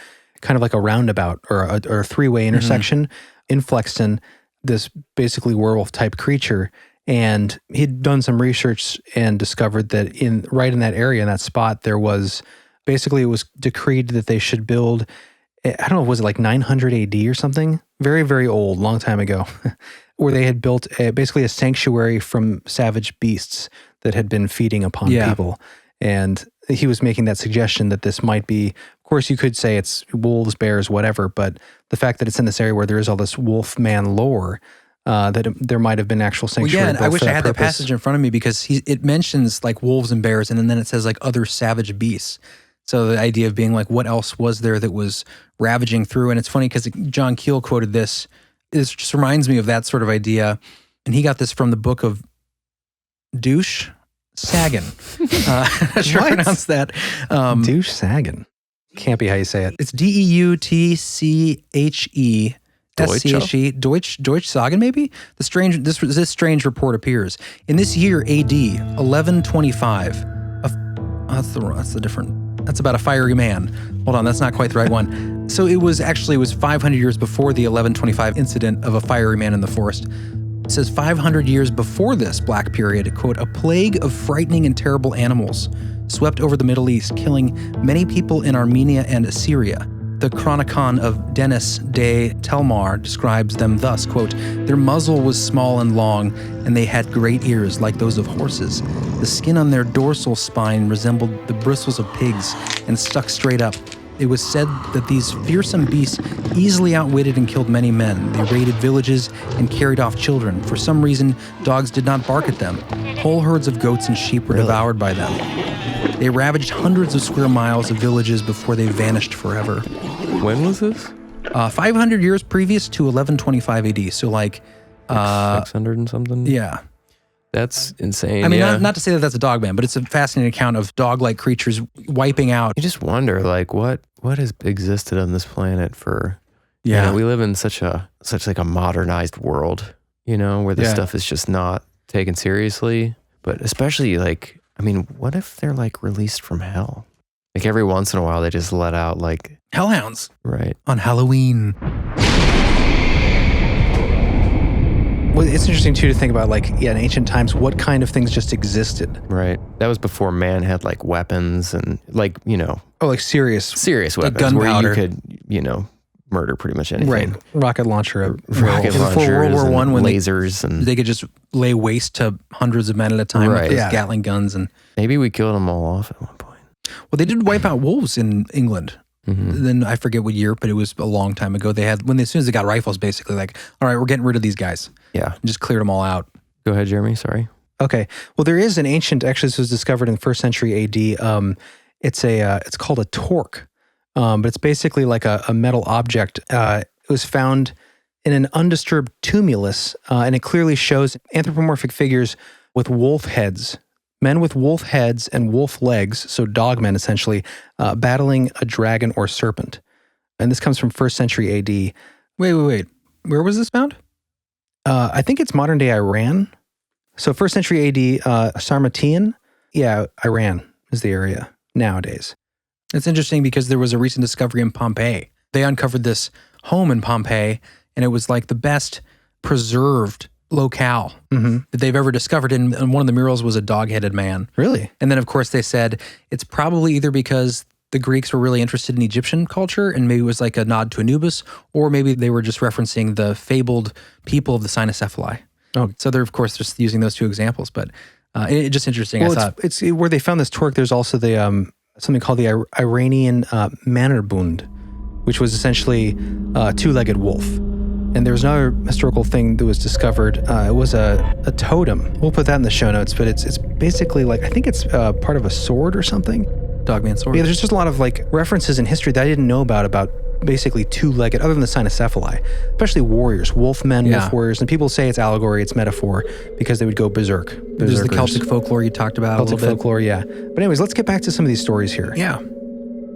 of like a roundabout or a three-way intersection in Flixton, this basically werewolf-type creature. And he'd done some research and discovered that right in that area, in that spot, there was, basically it was decreed that they should build, I don't know, was it like 900 AD or something? Very, very old, long time ago, where they had built basically a sanctuary from savage beasts that had been feeding upon people. And he was making that suggestion that this might be, of course you could say it's wolves, bears, whatever, but the fact that it's in this area where there is all this wolf man lore, that there might have been actual sanctuary. Well, yeah, and I wish I had the passage in front of me because it mentions like wolves and bears, and then it says like other savage beasts. So the idea of being like, what else was there that was ravaging through? And it's funny because John Keel quoted this. This just reminds me of that sort of idea. And he got this from the book of Douche Sagan. I'm not sure I pronounced that. Douche Sagan. Can't be how you say it. It's DEUTCHE. S-C-H-E, Deutsch Sagen, maybe? This strange report appears. In this year, AD 1125, that's about a fiery man. Hold on, that's not quite the right one. So it was 500 years before the 1125 incident of a fiery man in the forest. It says 500 years before this black period, quote, a plague of frightening and terrible animals swept over the Middle East, killing many people in Armenia and Assyria. The Chronicon of Denis de Telmar describes them thus, quote, their muzzle was small and long, and they had great ears like those of horses. The skin on their dorsal spine resembled the bristles of pigs and stuck straight up. It was said that these fearsome beasts easily outwitted and killed many men. They raided villages and carried off children. For some reason, dogs did not bark at them. Whole herds of goats and sheep were devoured by them. They ravaged hundreds of square miles of villages before they vanished forever. When was this? 500 years previous to 1125 AD. So like 600 and something? Yeah. That's insane. I mean, not to say that that's a Dogman, but it's a fascinating account of dog-like creatures wiping out. You just wonder, like, what has existed on this planet for? Yeah, you know, we live in such like a modernized world, you know, where this stuff is just not taken seriously. But especially like, I mean, what if they're like released from hell? Like every once in a while, they just let out like hellhounds, right, on Halloween. Well, it's interesting too to think about, like, in ancient times, what kind of things just existed. Right. That was before man had like weapons and like, you know. Oh, like serious weapons, like gunpowder, where you could, you know, murder pretty much anything. Right. Rocket launcher. Before World War I, when lasers and they could just lay waste to hundreds of men at a time with those Gatling guns. And maybe we killed them all off at one point. Well, they did wipe out wolves in England. Mm-hmm. Then I forget what year, but it was a long time ago. They had, as soon as they got rifles, basically like, all right, we're getting rid of these guys. Yeah. And just cleared them all out. Go ahead, Jeremy. Sorry. Okay. Well, there is an ancient, actually this was discovered in the 1st century AD. It's called a torque. But it's basically like a metal object. It was found in an undisturbed tumulus, and it clearly shows anthropomorphic figures with wolf heads. Men with wolf heads and wolf legs, so dogmen essentially, battling a dragon or serpent. And this comes from 1st century AD. Wait. Where was this found? I think it's modern day Iran. So 1st century AD, Sarmatian. Yeah, Iran is the area nowadays. It's interesting because there was a recent discovery in Pompeii. They uncovered this home in Pompeii, and it was like the best preserved locale that they've ever discovered. And one of the murals was a dog-headed man. Really? And then, of course, they said it's probably either because the Greeks were really interested in Egyptian culture and maybe it was like a nod to Anubis, or maybe they were just referencing the fabled people of the Cynocephali. Oh, so they're, of course, just using those two examples. But it's just interesting. Well, I thought it's where they found this torque. There's also the something called the Iranian Mannerbund, which was essentially a two-legged wolf. And there was another historical thing that was discovered. It was a totem. We'll put that in the show notes, but it's basically like, I think it's part of a sword or something. Dogman sword. Yeah, there's just a lot of like references in history that I didn't know about basically two-legged, other than the cynocephali, especially warriors, wolf warriors. And people say it's allegory, it's metaphor, because they would go berserk. There's the Celtic folklore you talked about. Celtic folklore, yeah. But anyways, let's get back to some of these stories here. Yeah.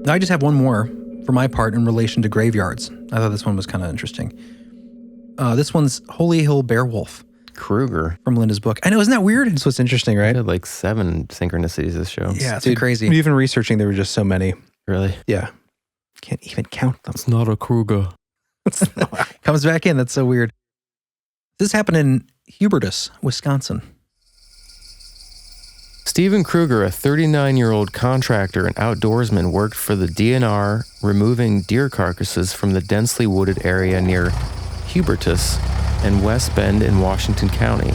Now, I just have one more for my part in relation to graveyards. I thought this one was kind of interesting. This one's Holy Hill Bearwolf. Kruger. From Linda's book. I know, isn't that weird? That's what's interesting, right? It had like 7 synchronicities this show. Yeah, it's crazy. Even researching, there were just so many. Really? Yeah. Can't even count them. It's not a Kruger. Comes back in. That's so weird. This happened in Hubertus, Wisconsin. Stephen Kruger, a 39-year-old contractor and outdoorsman, worked for the DNR, removing deer carcasses from the densely wooded area near Hubertus and West Bend in Washington County.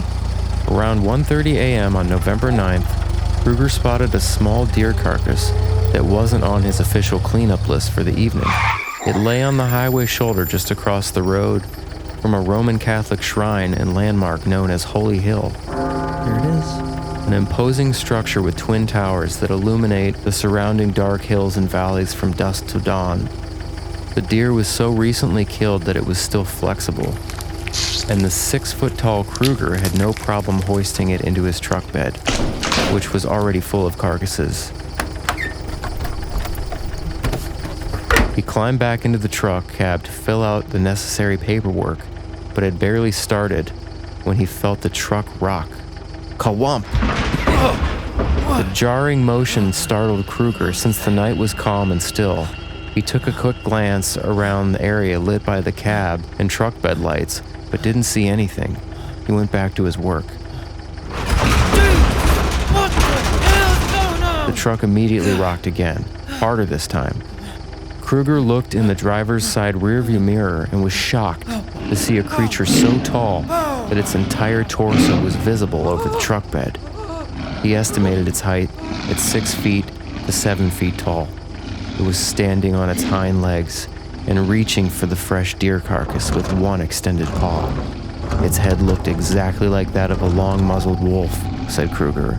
Around 1:30 a.m. on November 9th, Kruger spotted a small deer carcass that wasn't on his official cleanup list for the evening. It lay on the highway shoulder just across the road from a Roman Catholic shrine and landmark known as Holy Hill. There it is. An imposing structure with twin towers that illuminate the surrounding dark hills and valleys from dusk to dawn. The deer was so recently killed that it was still flexible, and the 6-foot-tall Kruger had no problem hoisting it into his truck bed, which was already full of carcasses. He climbed back into the truck cab to fill out the necessary paperwork, but had barely started when he felt the truck rock. Kawump! The jarring motion startled Kruger since the night was calm and still. He took a quick glance around the area lit by the cab and truck bed lights, but didn't see anything. He went back to his work. The truck immediately rocked again, harder this time. Kruger looked in the driver's side rearview mirror and was shocked to see a creature so tall that its entire torso was visible over the truck bed. He estimated its height at 6 feet to 7 feet tall. It was standing on its hind legs and reaching for the fresh deer carcass with one extended paw. Its head looked exactly like that of a long-muzzled wolf, said Kruger,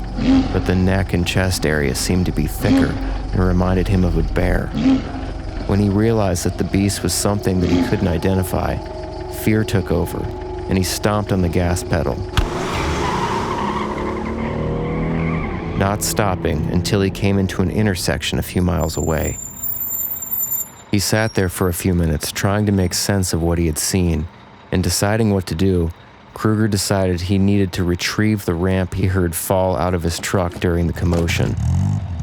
but the neck and chest area seemed to be thicker and reminded him of a bear. When he realized that the beast was something that he couldn't identify, fear took over, and he stomped on the gas pedal, not stopping until he came into an intersection a few miles away. He sat there for a few minutes, trying to make sense of what he had seen, and deciding what to do, Kruger decided he needed to retrieve the ramp he heard fall out of his truck during the commotion.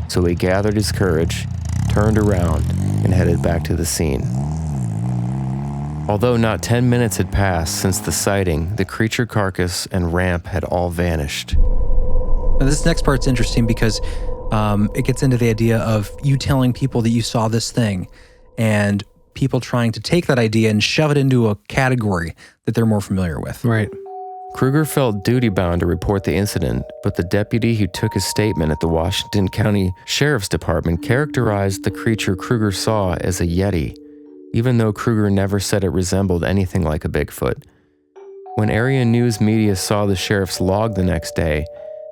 So he gathered his courage, turned around, and headed back to the scene. Although not 10 minutes had passed since the sighting, the creature carcass and ramp had all vanished. Now, this next part's interesting because it gets into the idea of you telling people that you saw this thing and people trying to take that idea and shove it into a category that they're more familiar with. Right. Kruger felt duty-bound to report the incident, but the deputy who took his statement at the Washington County Sheriff's Department characterized the creature Kruger saw as a Yeti, even though Kruger never said it resembled anything like a Bigfoot. When area news media saw the sheriff's log the next day,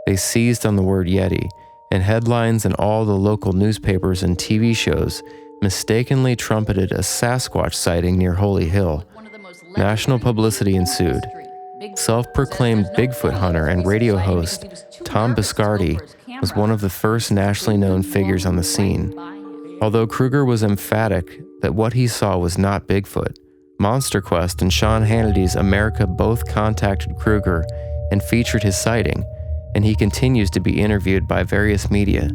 they seized on the word Yeti, and headlines in all the local newspapers and TV shows mistakenly trumpeted a Sasquatch sighting near Holy Hill. National publicity ensued. Self-proclaimed Bigfoot hunter and radio host Tom Biscardi was one of the first nationally known figures on the scene. Although Kruger was emphatic that what he saw was not Bigfoot, Monster Quest and Sean Hannity's America both contacted Kruger and featured his sighting, and he continues to be interviewed by various media.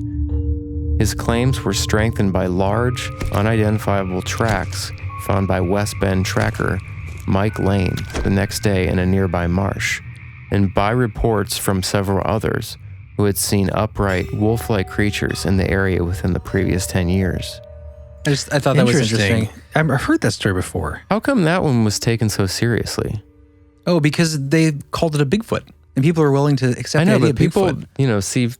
His claims were strengthened by large, unidentifiable tracks found by West Bend tracker Mike Lane the next day in a nearby marsh, and by reports from several others who had seen upright, wolf-like creatures in the area within the previous 10 years. I thought that was interesting. I've heard that story before. How come that one was taken so seriously? Oh, because they called it a Bigfoot, and people are willing to accept the idea of Bigfoot. People, see,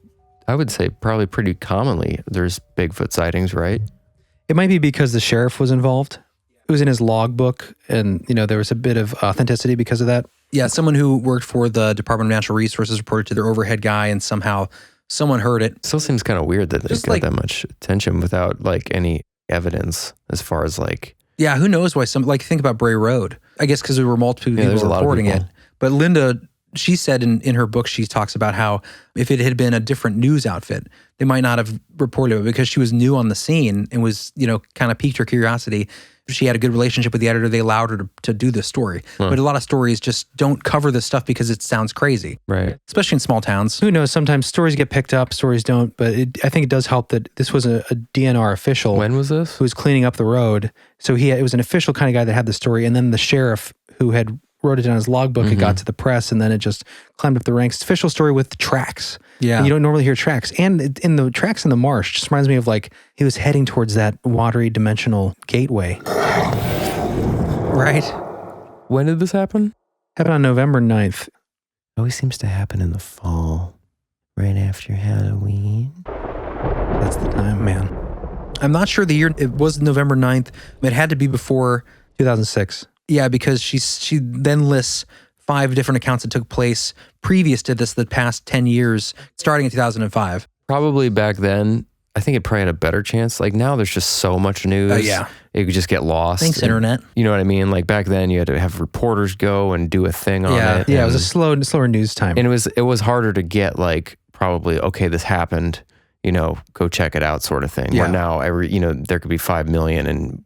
I would say probably pretty commonly there's Bigfoot sightings, right? It might be because the sheriff was involved. It was in his logbook, and there was a bit of authenticity because of that. Yeah, someone who worked for the Department of Natural Resources reported to their overhead guy, and somehow someone heard it. Still seems kind of weird that they got that much attention without any evidence as far as Yeah, who knows why think about Bray Road. I guess because there were multiple people reporting it. But Linda, she said in her book, she talks about how if it had been a different news outfit, they might not have reported it because she was new on the scene and was, kind of piqued her curiosity. She had a good relationship with the editor. They allowed her to do this story. But a lot of stories just don't cover this stuff because it sounds crazy. Right. Especially in small towns. Who knows? Sometimes stories get picked up, stories don't. But I think it does help that this was a DNR official. When was this? Who was cleaning up the road. So it was an official kind of guy that had the story. And then the sheriff who had wrote it down in his logbook, it got to the press, and then it just climbed up the ranks. Official story with tracks. Yeah. And you don't normally hear tracks. And in the tracks in the marsh, just reminds me of he was heading towards that watery dimensional gateway. Right? When did this happen? Happened on November 9th. Always seems to happen in the fall, right after Halloween. That's the time, man. I'm not sure the year. It was November 9th. It had to be before 2006. Yeah, because she then lists 5 different accounts that took place previous to this, the past 10 years, starting in 2005. Probably back then, I think it probably had a better chance. Now there's just so much news. Yeah. It could just get lost. Thanks, internet. You know what I mean? Back then, you had to have reporters go and do a thing on it. Yeah, it was a slower news time. And it was harder to get probably, okay, this happened, go check it out sort of thing. Yeah. Where now there could be 5 million and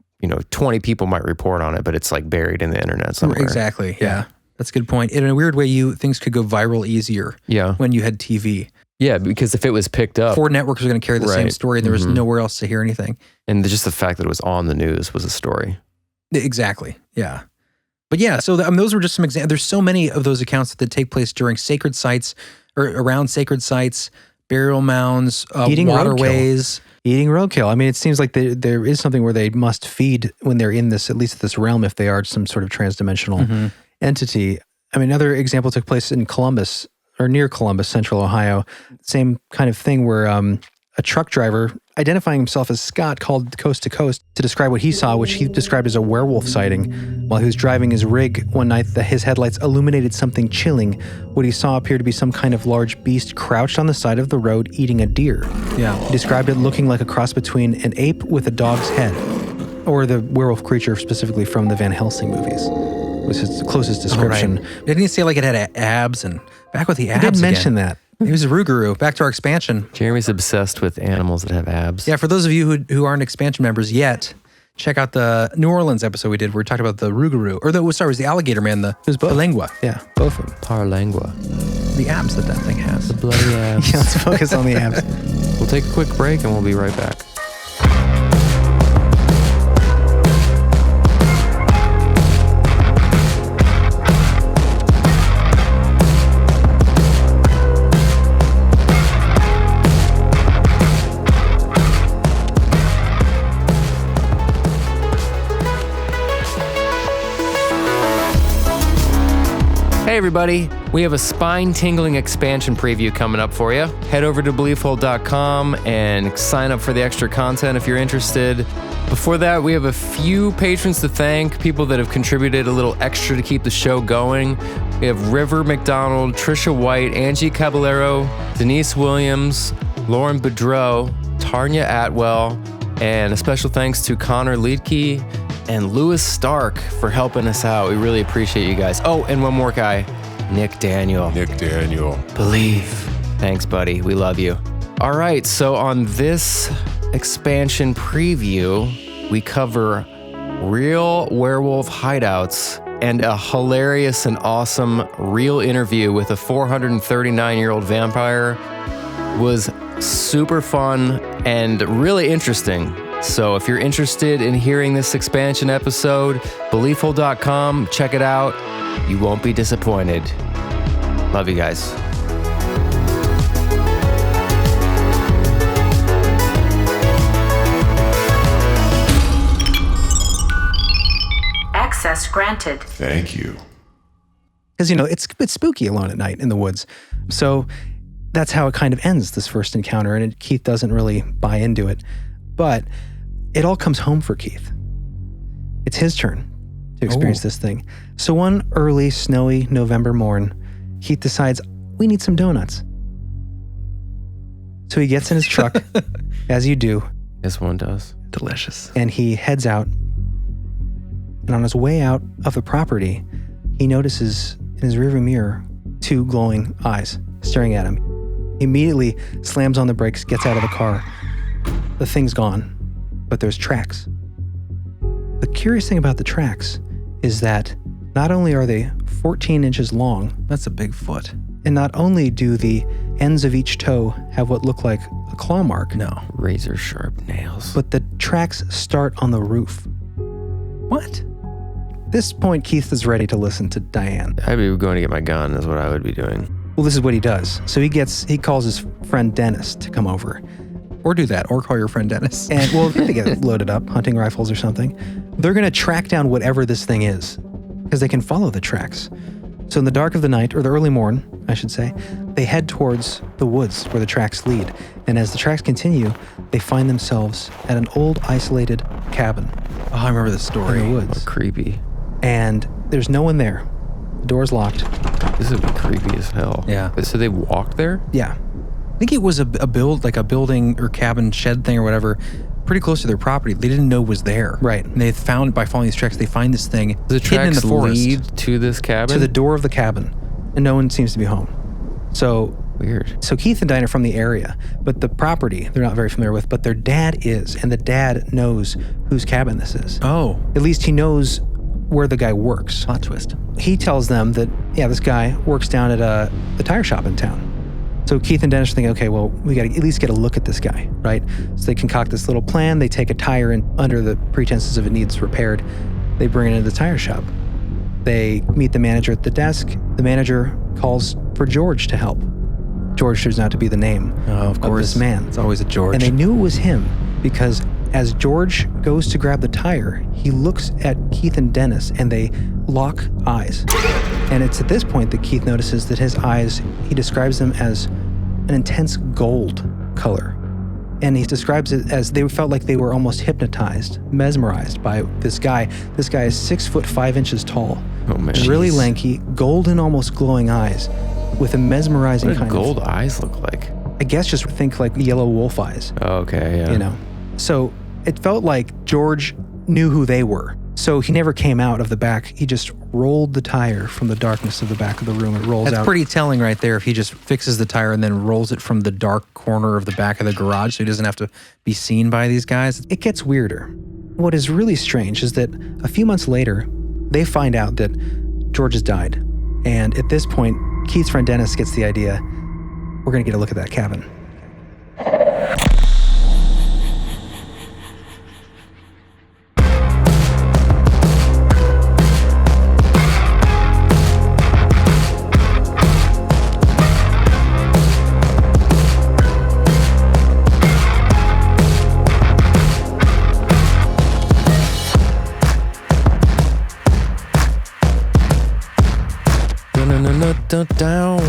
20 people might report on it, but it's buried in the internet somewhere. Exactly. Yeah. That's a good point. In a weird way, things could go viral easier. Yeah. When you had TV. Yeah, because if it was picked up, 4 networks were going to carry the same story, and there was nowhere else to hear anything. And just the fact that it was on the news was a story. Exactly. Yeah. But yeah, so those were just some examples. There's so many of those accounts that take place during sacred sites or around sacred sites, burial mounds, waterways. Eating roadkill. I mean, it seems like there is something where they must feed when they're in this, at least this realm, if they are some sort of transdimensional entity. I mean, another example took place in Columbus, or near Columbus, Central Ohio. Same kind of thing where a truck driver identifying himself as Scott called Coast to Coast to describe what he saw, which he described as a werewolf sighting. While he was driving his rig one night, his headlights illuminated something chilling. What he saw appeared to be some kind of large beast crouched on the side of the road eating a deer. Yeah. He described it looking like a cross between an ape with a dog's head, or the werewolf creature specifically from the Van Helsing movies. Was his closest description. Oh, right. Didn't he say it had abs and back with the abs? I did mention again. that. He was a Rougarou. Back to our expansion. Jeremy's obsessed with animals that have abs. Yeah, for those of you who aren't expansion members yet, check out the New Orleans episode we did where we talked about the Rougarou. Or it was the alligator man, the lengua. Yeah, both of them. Parlengua. The abs that thing has. The bloody abs. Yeah, let's focus on the abs. We'll take a quick break and we'll be right back. Hey everybody, we have a spine-tingling expansion preview coming up for you. Head over to beliefhole.com and sign up for the extra content if you're interested. Before that, we have a few patrons to thank, people that have contributed a little extra to keep the show going. We have River McDonald, Trisha White, Angie Caballero, Denise Williams, Lauren Bedreau, Tarnia Atwell, and a special thanks to Connor Liedke and Lewis Stark for helping us out. We really appreciate you guys. Oh, and one more guy, Nick Daniel. Believe. Thanks, buddy. We love you. All right, so on this expansion preview, we cover real werewolf hideouts and a hilarious and awesome real interview with a 439-year-old vampire. Was super fun and really interesting. So if you're interested in hearing this expansion episode, beliefhole.com, check it out. You won't be disappointed. Love you guys. Access granted. Thank you. Because, it's spooky alone at night in the woods. So that's how it kind of ends, this first encounter, and Keith doesn't really buy into it. But it all comes home for Keith. It's his turn to experience this thing. So one early, snowy November morn, Keith decides, we need some donuts. So he gets in his truck, as you do. This one does. Delicious. And he heads out And on his way out of the property, he notices in his rearview mirror 2 glowing eyes staring at him. He immediately slams on the brakes, gets out of the car. The thing's gone, but there's tracks. The curious thing about the tracks is that not only are they 14 inches long, That's a big foot. and not only do the ends of each toe have what look like a claw mark, No. Razor sharp nails. but the tracks start on the roof. What? At this point, Keith is ready to listen to Diane. I'd be going to get my gun is what I would be doing. Well, this is what he does. So he calls his friend Dennis to come over. Or do that, or call your friend Dennis. And well, they get loaded up, hunting rifles or something. They're going to track down whatever this thing is because they can follow the tracks. So in the dark of the night, or the early morn, I should say, they head towards the woods where the tracks lead. And as the tracks continue, they find themselves at an old isolated cabin. Oh, I remember this story. In the woods. Oh, creepy. And there's no one there. The door's locked. This would be creepy as hell. Yeah. So they walked there? Yeah. I think it was a building or cabin shed thing or whatever, pretty close to their property. They didn't know was there. Right. And they found, by following these tracks, they find this thing The hidden in tracks the forest. lead to this cabin? To the door of the cabin. And no one seems to be home. So Weird. So Keith and Diane are from the area, but the property they're not very familiar with, but their dad is, and the dad knows whose cabin this is. Oh. At least he knows where the guy works. Plot twist. He tells them that, yeah, this guy works down at the tire shop in town. So Keith and Dennis are thinking, okay, well, we got to at least get a look at this guy, right? So they concoct this little plan. They take a tire and under the pretenses of it needs repaired, they bring it into the tire shop. They meet the manager at the desk. The manager calls for George to help. George turns out to be the name Of course. this man. It's always a George. And they knew it was him because as George goes to grab the tire, he looks at Keith and Dennis and they lock eyes. And it's at this point that Keith notices that his eyes, he describes them as an intense gold color. And he describes it as they felt like they were almost hypnotized, mesmerized by this guy. This guy is 6'5" tall, Oh, man. really Jeez. lanky, golden, almost glowing eyes with a mesmerizing What do kind gold of, eyes look like? I guess just think like yellow wolf eyes. Oh, okay, yeah. You know, so it felt like George knew who they were. So he never came out of the back. He just rolled the tire from the darkness of the back of the room. It rolls out. That's pretty telling right there if he just fixes the tire and then rolls it from the dark corner of the back of the garage so he doesn't have to be seen by these guys. It gets weirder. What is really strange is that a few months later, they find out that George has died. And at this point, Keith's friend Dennis gets the idea, we're going to get a look at that cabin.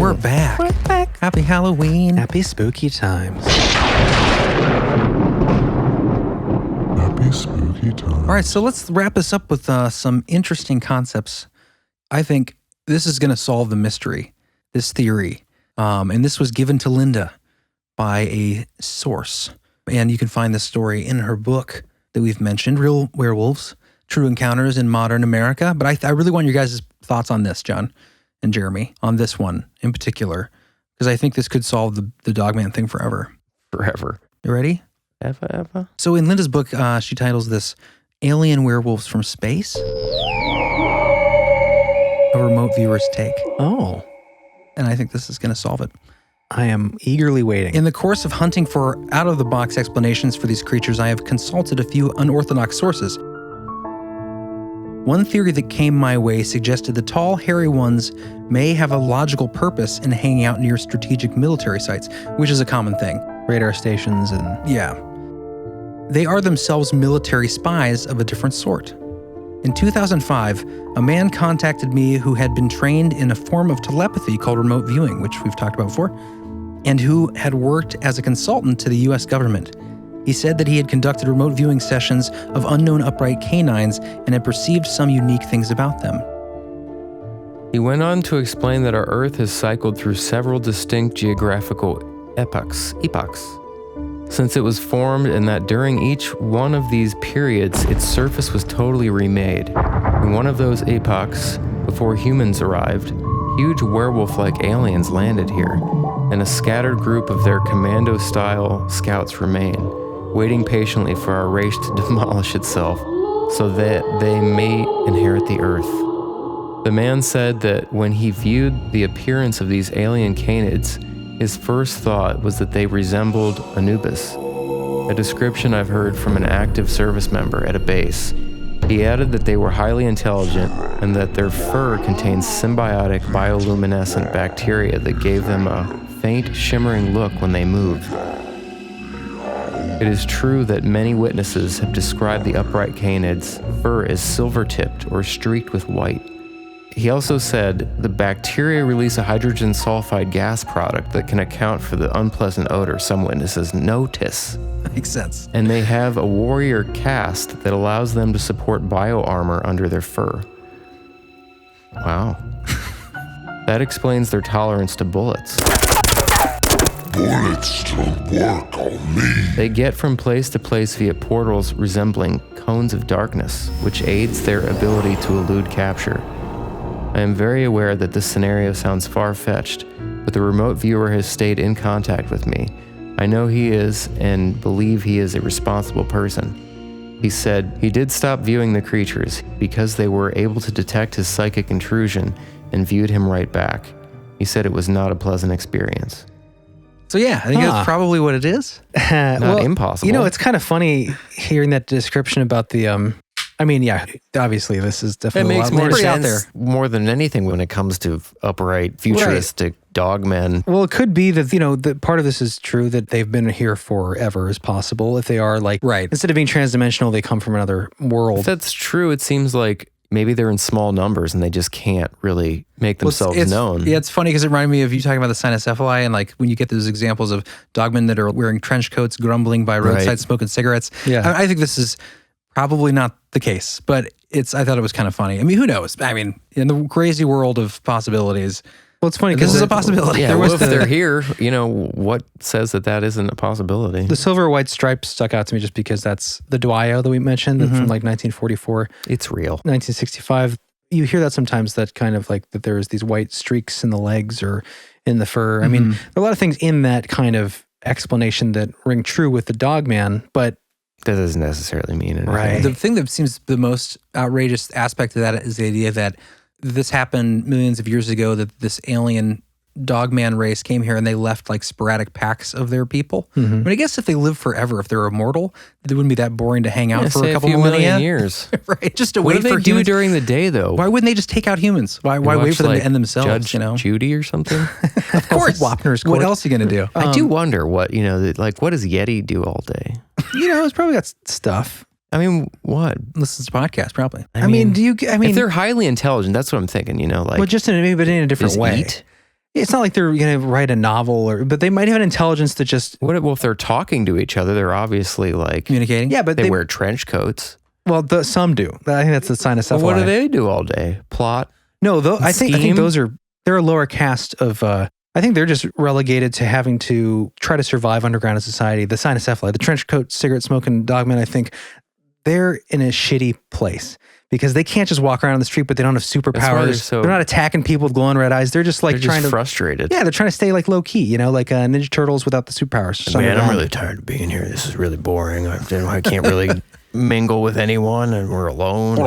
We're back. We're back. Happy Halloween. Happy spooky times. Happy spooky times. All right, so let's wrap this up with some interesting concepts. I think this is going to solve the mystery, this theory. And this was given to Linda by a source. And you can find this story in her book that we've mentioned, Real Werewolves, True Encounters in Modern America. But I really want your guys' thoughts on this, John and Jeremy, on this one in particular, because I think this could solve the Dogman thing forever. Forever. You ready? Ever? So in Linda's book, she titles this Alien Werewolves from Space. A remote viewer's take. Oh, And I think this is going to solve it. I am eagerly waiting. In the course of hunting for out-of-the-box explanations for these creatures, I have consulted a few unorthodox sources. One theory that came my way suggested the tall, hairy ones may have a logical purpose in hanging out near strategic military sites, which is a common thing. Radar stations and... Yeah. They are themselves military spies of a different sort. In 2005, a man contacted me who had been trained in a form of telepathy called remote viewing, which we've talked about before, and who had worked as a consultant to the US government. He said that he had conducted remote viewing sessions of unknown upright canines and had perceived some unique things about them. He went on to explain that our Earth has cycled through several distinct geographical epochs, since it was formed, and that during each one of these periods, its surface was totally remade. In one of those epochs, before humans arrived, huge werewolf-like aliens landed here, and a scattered group of their commando-style scouts remain, waiting patiently for our race to demolish itself so that they may inherit the earth. The man said that when he viewed the appearance of these alien canids, his first thought was that they resembled Anubis, a description I've heard from an active service member at a base. He added that they were highly intelligent and that their fur contained symbiotic bioluminescent bacteria that gave them a faint, shimmering look when they moved. It is true that many witnesses have described the upright canids' fur as silver-tipped or streaked with white. He also said the bacteria release a hydrogen sulfide gas product that can account for the unpleasant odor some witnesses notice. Makes sense. And they have a warrior cast that allows them to support bioarmor under their fur. Wow. That explains their tolerance to bullets. Bullets don't work on me. They get from place to place via portals resembling cones of darkness, which aids their ability to elude capture. I am very aware that this scenario sounds far-fetched, but the remote viewer has stayed in contact with me. I know he is and believe he is a responsible person. He said he did stop viewing the creatures because they were able to detect his psychic intrusion and viewed him right back. He said it was not a pleasant experience. So yeah, I think that's probably what it is. Not impossible. You know, it's kind of funny hearing that description about the, I mean, yeah, obviously this is definitely it makes more sense out there. More than anything when it comes to upright, futuristic dogmen. Well, it could be that, you know, that part of this is true that they've been here forever as possible. If they are like, instead of being transdimensional, they come from another world. If that's true, it seems like maybe they're in small numbers and they just can't really make themselves known. Yeah, it's funny because it reminded me of you talking about the cynocephali and like when you get those examples of dogmen that are wearing trench coats, grumbling by roadside, smoking cigarettes. Yeah. I think this is probably not the case, but I thought it was kind of funny. I mean, who knows? I mean, in the crazy world of possibilities. Well, it's funny because because this is a possibility. Yeah, if they're here, you know, what says that isn't a possibility? The silver white stripe stuck out to me just because that's the Dwayyo that we mentioned from like 1944. It's real. 1965. You hear that sometimes, that kind of like that there's these white streaks in the legs or in the fur. I mean, there are a lot of things in that kind of explanation that ring true with the Dogman, but that doesn't necessarily mean it. Right. The thing that seems the most outrageous aspect of that is the idea that this happened millions of years ago, that this alien dogman race came here and they left like sporadic packs of their people. I mean, I guess if they live forever, if they're immortal, it wouldn't be that boring to hang out for a couple million years. Right. Just to what wait do for they do humans during the day though? Why wouldn't they just take out humans? Why wait for them to end themselves? Judge Judy or something? Of course. Wapner's Court. What else are you going to do? I do wonder what, you know, like what does Yeti do all day? You know, it's probably got stuff. I mean, what? Listens to podcasts, probably. I mean, if they're highly intelligent, that's what I'm thinking, you know, like. Well, just in a different way. Eat? It's not like they're going to write a novel, but they might have an intelligence that just. Well, if they're talking to each other, they're obviously like. Communicating? Yeah, but they wear trench coats. Well, some do. I think that's the sign of cynocephaly. Well, what do they do all day? Plot? No, I think they're a lower caste of. I think they're just relegated to having to try to survive underground in society. The cynocephaly, the trench coat, cigarette smoking dogmen, I think they're in a shitty place because they can't just walk around on the street, but they don't have superpowers. They're not attacking people with glowing red eyes. They're just like frustrated. Yeah, they're trying to stay like low key, you know, like Ninja Turtles without the superpowers. Man, I'm really tired of being here. This is really boring. I can't really mingle with anyone, and we're alone. They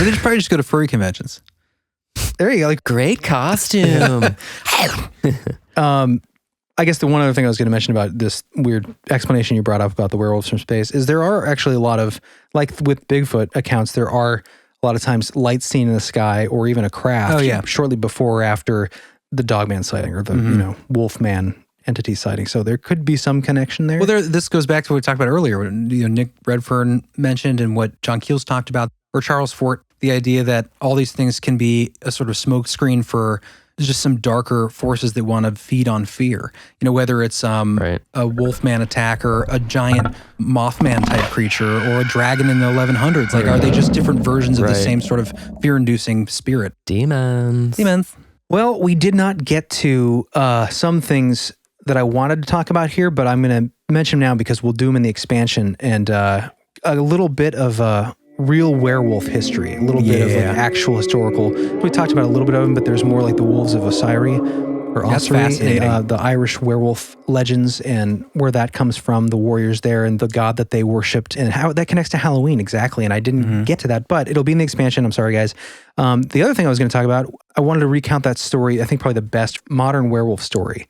should probably just go to furry conventions. There you go. Like, great costume. I guess the one other thing I was going to mention about this weird explanation you brought up about the werewolves from space is there are actually a lot of, like with Bigfoot accounts, there are a lot of times lights seen in the sky or even a craft shortly before or after the Dogman sighting or the Wolfman entity sighting. So there could be some connection there. Well, this goes back to what we talked about earlier. What, Nick Redfern mentioned and what John Keel's talked about, or Charles Fort, the idea that all these things can be a sort of smoke screen for just some darker forces that want to feed on fear. You know, whether it's a wolfman attack or a giant Mothman type creature or a dragon in the 1100s. Like, are they just different versions of the same sort of fear-inducing spirit? Demons. Well, we did not get to some things that I wanted to talk about here, but I'm going to mention now because we'll do them in the expansion and a little bit of real werewolf history, a little bit of like actual historical. We talked about a little bit of them, but there's more like the Wolves of Osiri or Osiri, and the Irish werewolf legends and where that comes from, the warriors there and the god that they worshipped and how that connects to Halloween exactly. And I didn't get to that, but it'll be in the expansion. I'm sorry, guys. The other thing I was going to talk about, I wanted to recount that story. I think probably the best modern werewolf story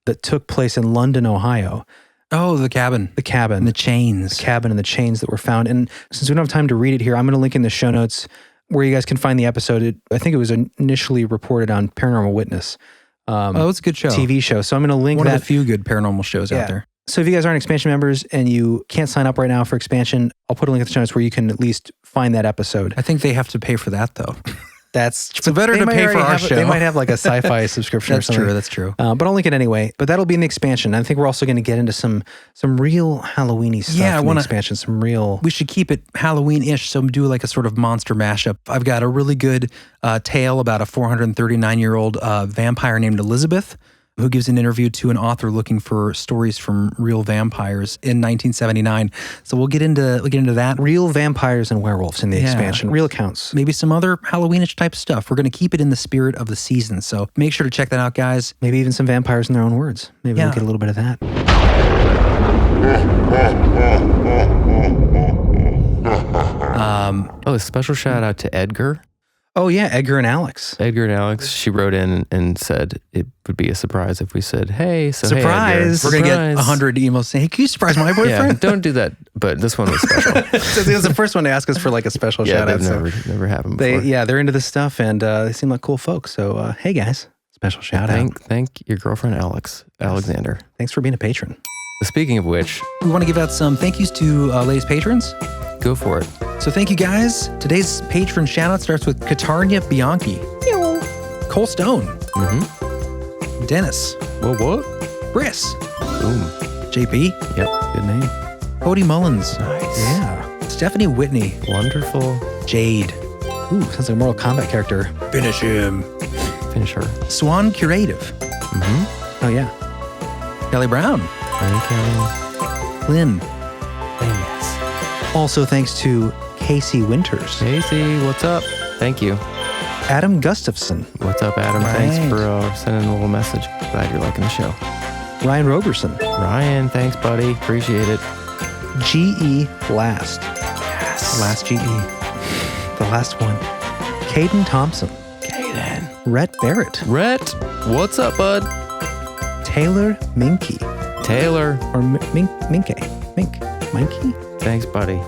that took place in London, Ohio. Oh, the cabin. The cabin. And the chains. The cabin and the chains that were found. And since we don't have time to read it here, I'm going to link in the show notes where you guys can find the episode. I think it was initially reported on Paranormal Witness. It's a good show. TV show. So I'm going to link one of the few good paranormal shows out there. So if you guys aren't expansion members and you can't sign up right now for expansion, I'll put a link in the show notes where you can at least find that episode. I think they have to pay for that though. That's so better to pay for our show. They might have like a sci-fi subscription or something. That's true. But I'll link it anyway. But that'll be in the expansion. I think we're also going to get into some real Halloween-y stuff in the expansion. Some real... We should keep it Halloween-ish, so do like a sort of monster mashup. I've got a really good tale about a 439-year-old vampire named Elizabeth, who gives an interview to an author looking for stories from real vampires in 1979. So we'll get into that. Real vampires and werewolves in the expansion. Real accounts. Maybe some other Halloweenish type stuff. We're going to keep it in the spirit of the season. So make sure to check that out, guys. Maybe even some vampires in their own words. Maybe we'll get a little bit of that. A special shout out to Edgar. Oh, yeah, Edgar and Alex. She wrote in and said it would be a surprise if we said, hey, so surprise. Hey, we're going to get 100 emails saying, hey, can you surprise my boyfriend? Yeah, don't do that. But this one was special. So it was the first one to ask us for like a special shout out. Never happened before. They're into this stuff and they seem like cool folks. So, hey guys, special shout out. Thank your girlfriend, Alexander. Thanks for being a patron. Speaking of which, we want to give out some thank yous to ladies patrons. Go for it. So thank you guys. Today's patron shout out starts with Katarnia Bianchi. Cole Stone. Mm-hmm. Dennis. What? Chris. Boom. JP. Yep, good name. Cody Mullins. Nice. Yeah. Stephanie Whitney. Wonderful. Jade. Ooh, sounds like a Mortal Kombat character. Finish him. Finish her. Swan Curative. Mm-hmm. Oh, yeah. Kelly Brown. Hi, Kelly. Lynn. Thanks. Also thanks to Casey Winters. Casey, what's up? Thank you. Adam Gustafson. What's up, Adam? Right. Thanks for sending a little message. Glad you're liking the show. Ryan Roberson. Ryan, thanks, buddy. Appreciate it. G.E. Last. Yes. Last G.E. The last one. Caden Thompson. Caden. Rhett Barrett. Rhett, what's up, bud? Taylor Minky. Taylor. Or Minky? Thanks, buddy.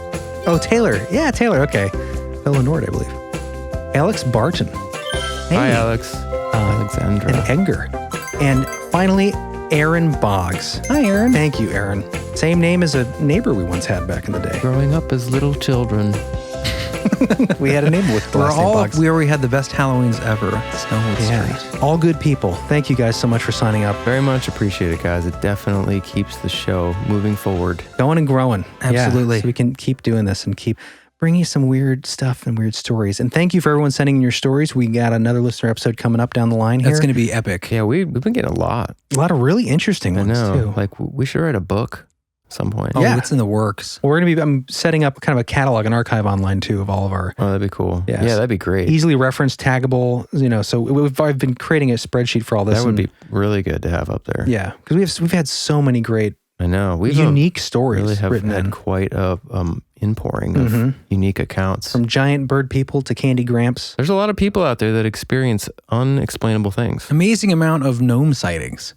Oh, Taylor. Yeah, Taylor. Okay. Fellow Nord, I believe. Alex Barton. Hey. Hi, Alex. Alexandra. And Enger. And finally, Aaron Boggs. Hi, Aaron. Thank you, Aaron. Same name as a neighbor we once had back in the day. Growing up as little children. We had a neighbor with the last name Boggs. We already had the best Halloweens ever. Snowwood Street. All good people. Thank you guys so much for signing up. Very much appreciate it, guys. It definitely keeps the show moving forward. Going and growing. Absolutely. Yeah, so we can keep doing this and keep bringing you some weird stuff and weird stories. And thank you for everyone sending in your stories. We got another listener episode coming up down the line here. That's going to be epic. Yeah, we've been getting a lot. A lot of really interesting ones, too. Like, we should write a book at some point. Oh, it's in the works. We're going to be, I'm setting up kind of a catalog, an archive online, too, of all of our... Oh, that'd be cool. Yes. Yeah, that'd be great. Easily referenced, taggable, so I've been creating a spreadsheet for all this. That would be really good to have up there. Yeah, because we've had so many great... I know. We've unique stories really have written had in. quite a inpouring of unique accounts. From giant bird people to Candy Gramps. There's a lot of people out there that experience unexplainable things. Amazing amount of gnome sightings,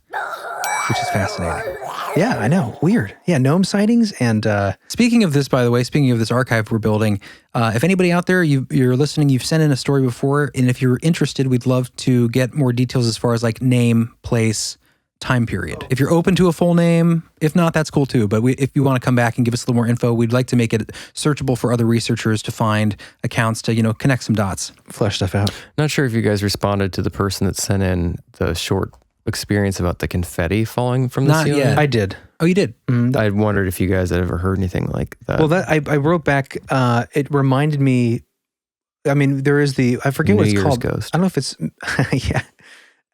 which is fascinating. Yeah, I know. Weird. Yeah, gnome sightings and... Speaking of this, by the way, speaking of this archive we're building, if anybody out there, you're listening, you've sent in a story before, and if you're interested, we'd love to get more details as far as like name, place, time period. If you're open to a full name, if not, that's cool too. But if you want to come back and give us a little more info, we'd like to make it searchable for other researchers to find accounts to, connect some dots. Flesh stuff out. Not sure if you guys responded to the person that sent in the short experience about the confetti falling from the ceiling. I did. Oh, you did? I wondered if you guys had ever heard anything like that. Well, I wrote back, it reminded me, I mean, there is I forget what it's called. Ghost. I don't know if it's, yeah.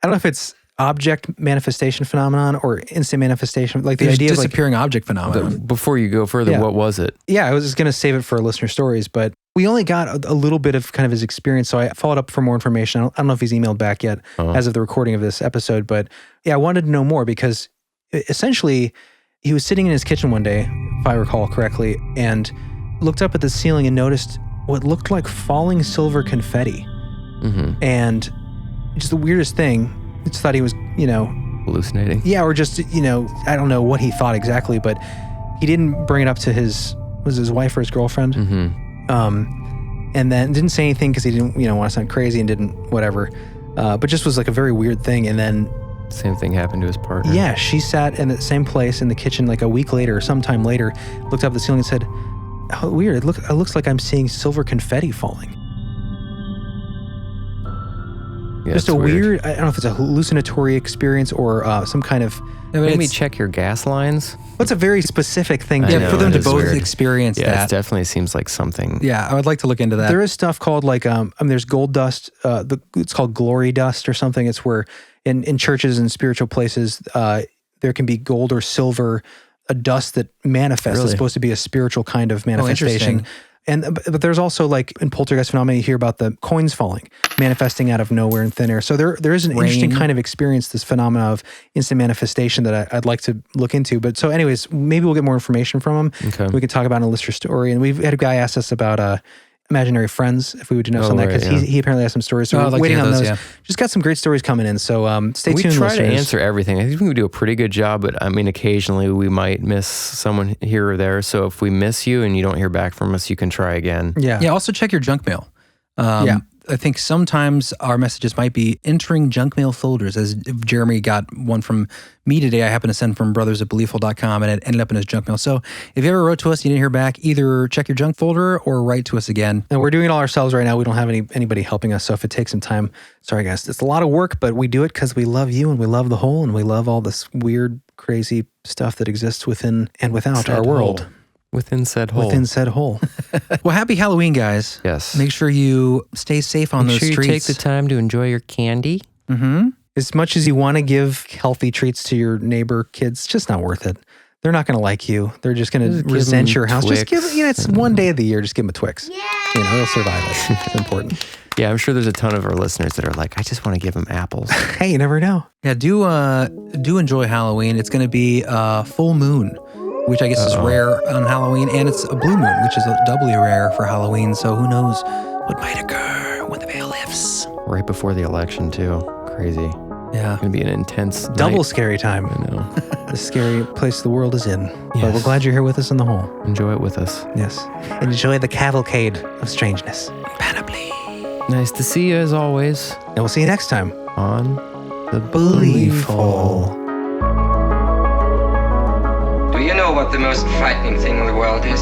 I don't know if it's object manifestation phenomenon or instant manifestation. Like the There's idea of disappearing object phenomenon. Before you go further, Yeah. what was it? Yeah, I was just going to save it for listener stories, but we only got a little bit of kind of his experience. So I followed up for more information. I don't know if he's emailed back yet as of the recording of this episode, but yeah, I wanted to know more because essentially he was sitting in his kitchen one day, if I recall correctly, and looked up at the ceiling and noticed what looked like falling silver confetti. Mm-hmm. And just the weirdest thing, I just thought he was, hallucinating. Yeah, or just, I don't know what he thought exactly, but he didn't bring it up to his wife or his girlfriend. Mm-hmm. And then didn't say anything because he didn't, want to sound crazy and didn't whatever. But just was like a very weird thing. And then same thing happened to his partner. Yeah, she sat in the same place in the kitchen like a week later or sometime later, looked up at the ceiling and said, "How weird! It looks like I'm seeing silver confetti falling." Yeah, just a weird. I don't know if it's a hallucinatory experience or some kind of. It made me check your gas lines. What's a very specific thing? For them to both weird. experience Yeah, that. it definitely seems like something. Yeah, I would like to look into that. There is stuff called like there's gold dust. It's called glory dust or something. It's where in churches and spiritual places there can be gold or silver, a dust that manifests. Really? It's supposed to be a spiritual kind of manifestation. interesting. But there's also like in poltergeist phenomena, you hear about the coins falling, manifesting out of nowhere and thin air. So there is an interesting kind of experience, this phenomena of instant manifestation that I'd like to look into. But so anyways, maybe we'll get more information from him. Okay. We could talk about in a listener story. And we've had a guy ask us about imaginary friends, if we would know something, because he apparently has some stories. So I'd we're like to waiting hear on those, those. yeah. Just got some great stories coming in. So stay tuned, We try to listeners. answer everything. I think we do a pretty good job, but I mean, occasionally we might miss someone here or there. So if we miss you and you don't hear back from us, you can try again. Yeah. Yeah, also check your junk mail. Yeah. I think sometimes our messages might be entering junk mail folders, as Jeremy got one from me today. I happened to send from brothers@beliefful.com and it ended up in his junk mail. So if you ever wrote to us and you didn't hear back, either check your junk folder or write to us again. And we're doing it all ourselves right now. We don't have anybody helping us. So if it takes some time, sorry guys, it's a lot of work, but we do it because we love you and we love the whole and we love all this weird, crazy stuff that exists within and without our world. Within said hole. Within said hole. Well, happy Halloween, guys. Yes. Make sure you stay safe on those Make sure streets. you take the time to enjoy your candy. Mm-hmm. As much as you want to give healthy treats to your neighbor kids, it's just not worth it. They're not going to like you. They're just going to give resent them your house. Just give Twix it's one day of the year. Just give them a Twix. Yeah. They'll survive it. It's important. Yeah, I'm sure there's a ton of our listeners that are like, I just want to give them apples. Hey, you never know. Yeah, do enjoy Halloween. It's going to be full moon, which I guess is rare on Halloween, and it's a blue moon, which is doubly rare for Halloween. So who knows what might occur when the veil lifts. Right before the election, too. Crazy. Yeah. It's going to be an intense Double night. scary time. I know. The scary place the world is in. But Yes. we're glad you're here with us in the hole. Enjoy it with us. Yes. Enjoy the cavalcade of strangeness. Panoply. Nice to see you as always And we'll see you next time. on The Belief Hole. Do you know what the most frightening thing in the world is?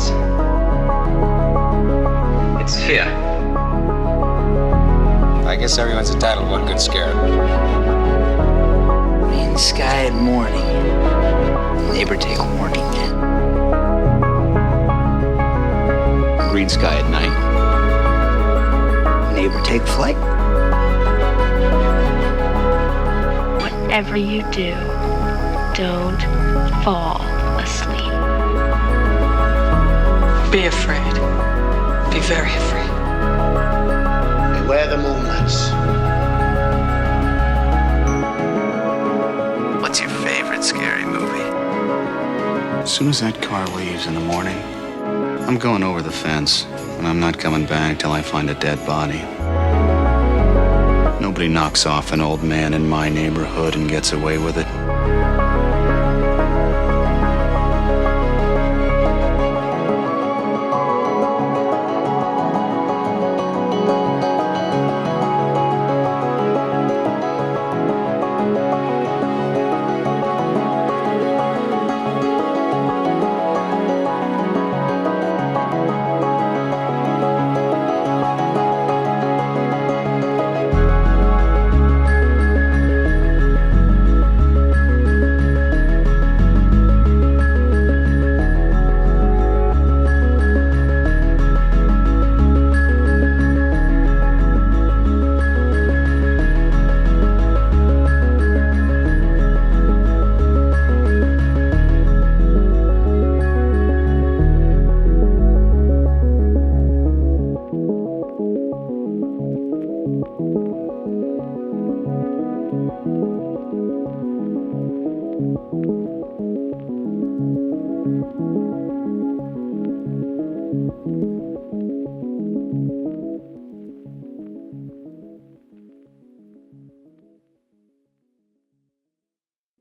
It's fear. I guess everyone's entitled to one good scare. Green sky at morning. Neighbor take warning. Green sky at night. Neighbor take flight. Whatever you do, don't fall asleep. Be afraid. Be very afraid. Beware the moonlights. What's your favorite scary movie? As soon as that car leaves in the morning, I'm going over the fence, and I'm not coming back till I find a dead body. Nobody knocks off an old man in my neighborhood and gets away with it.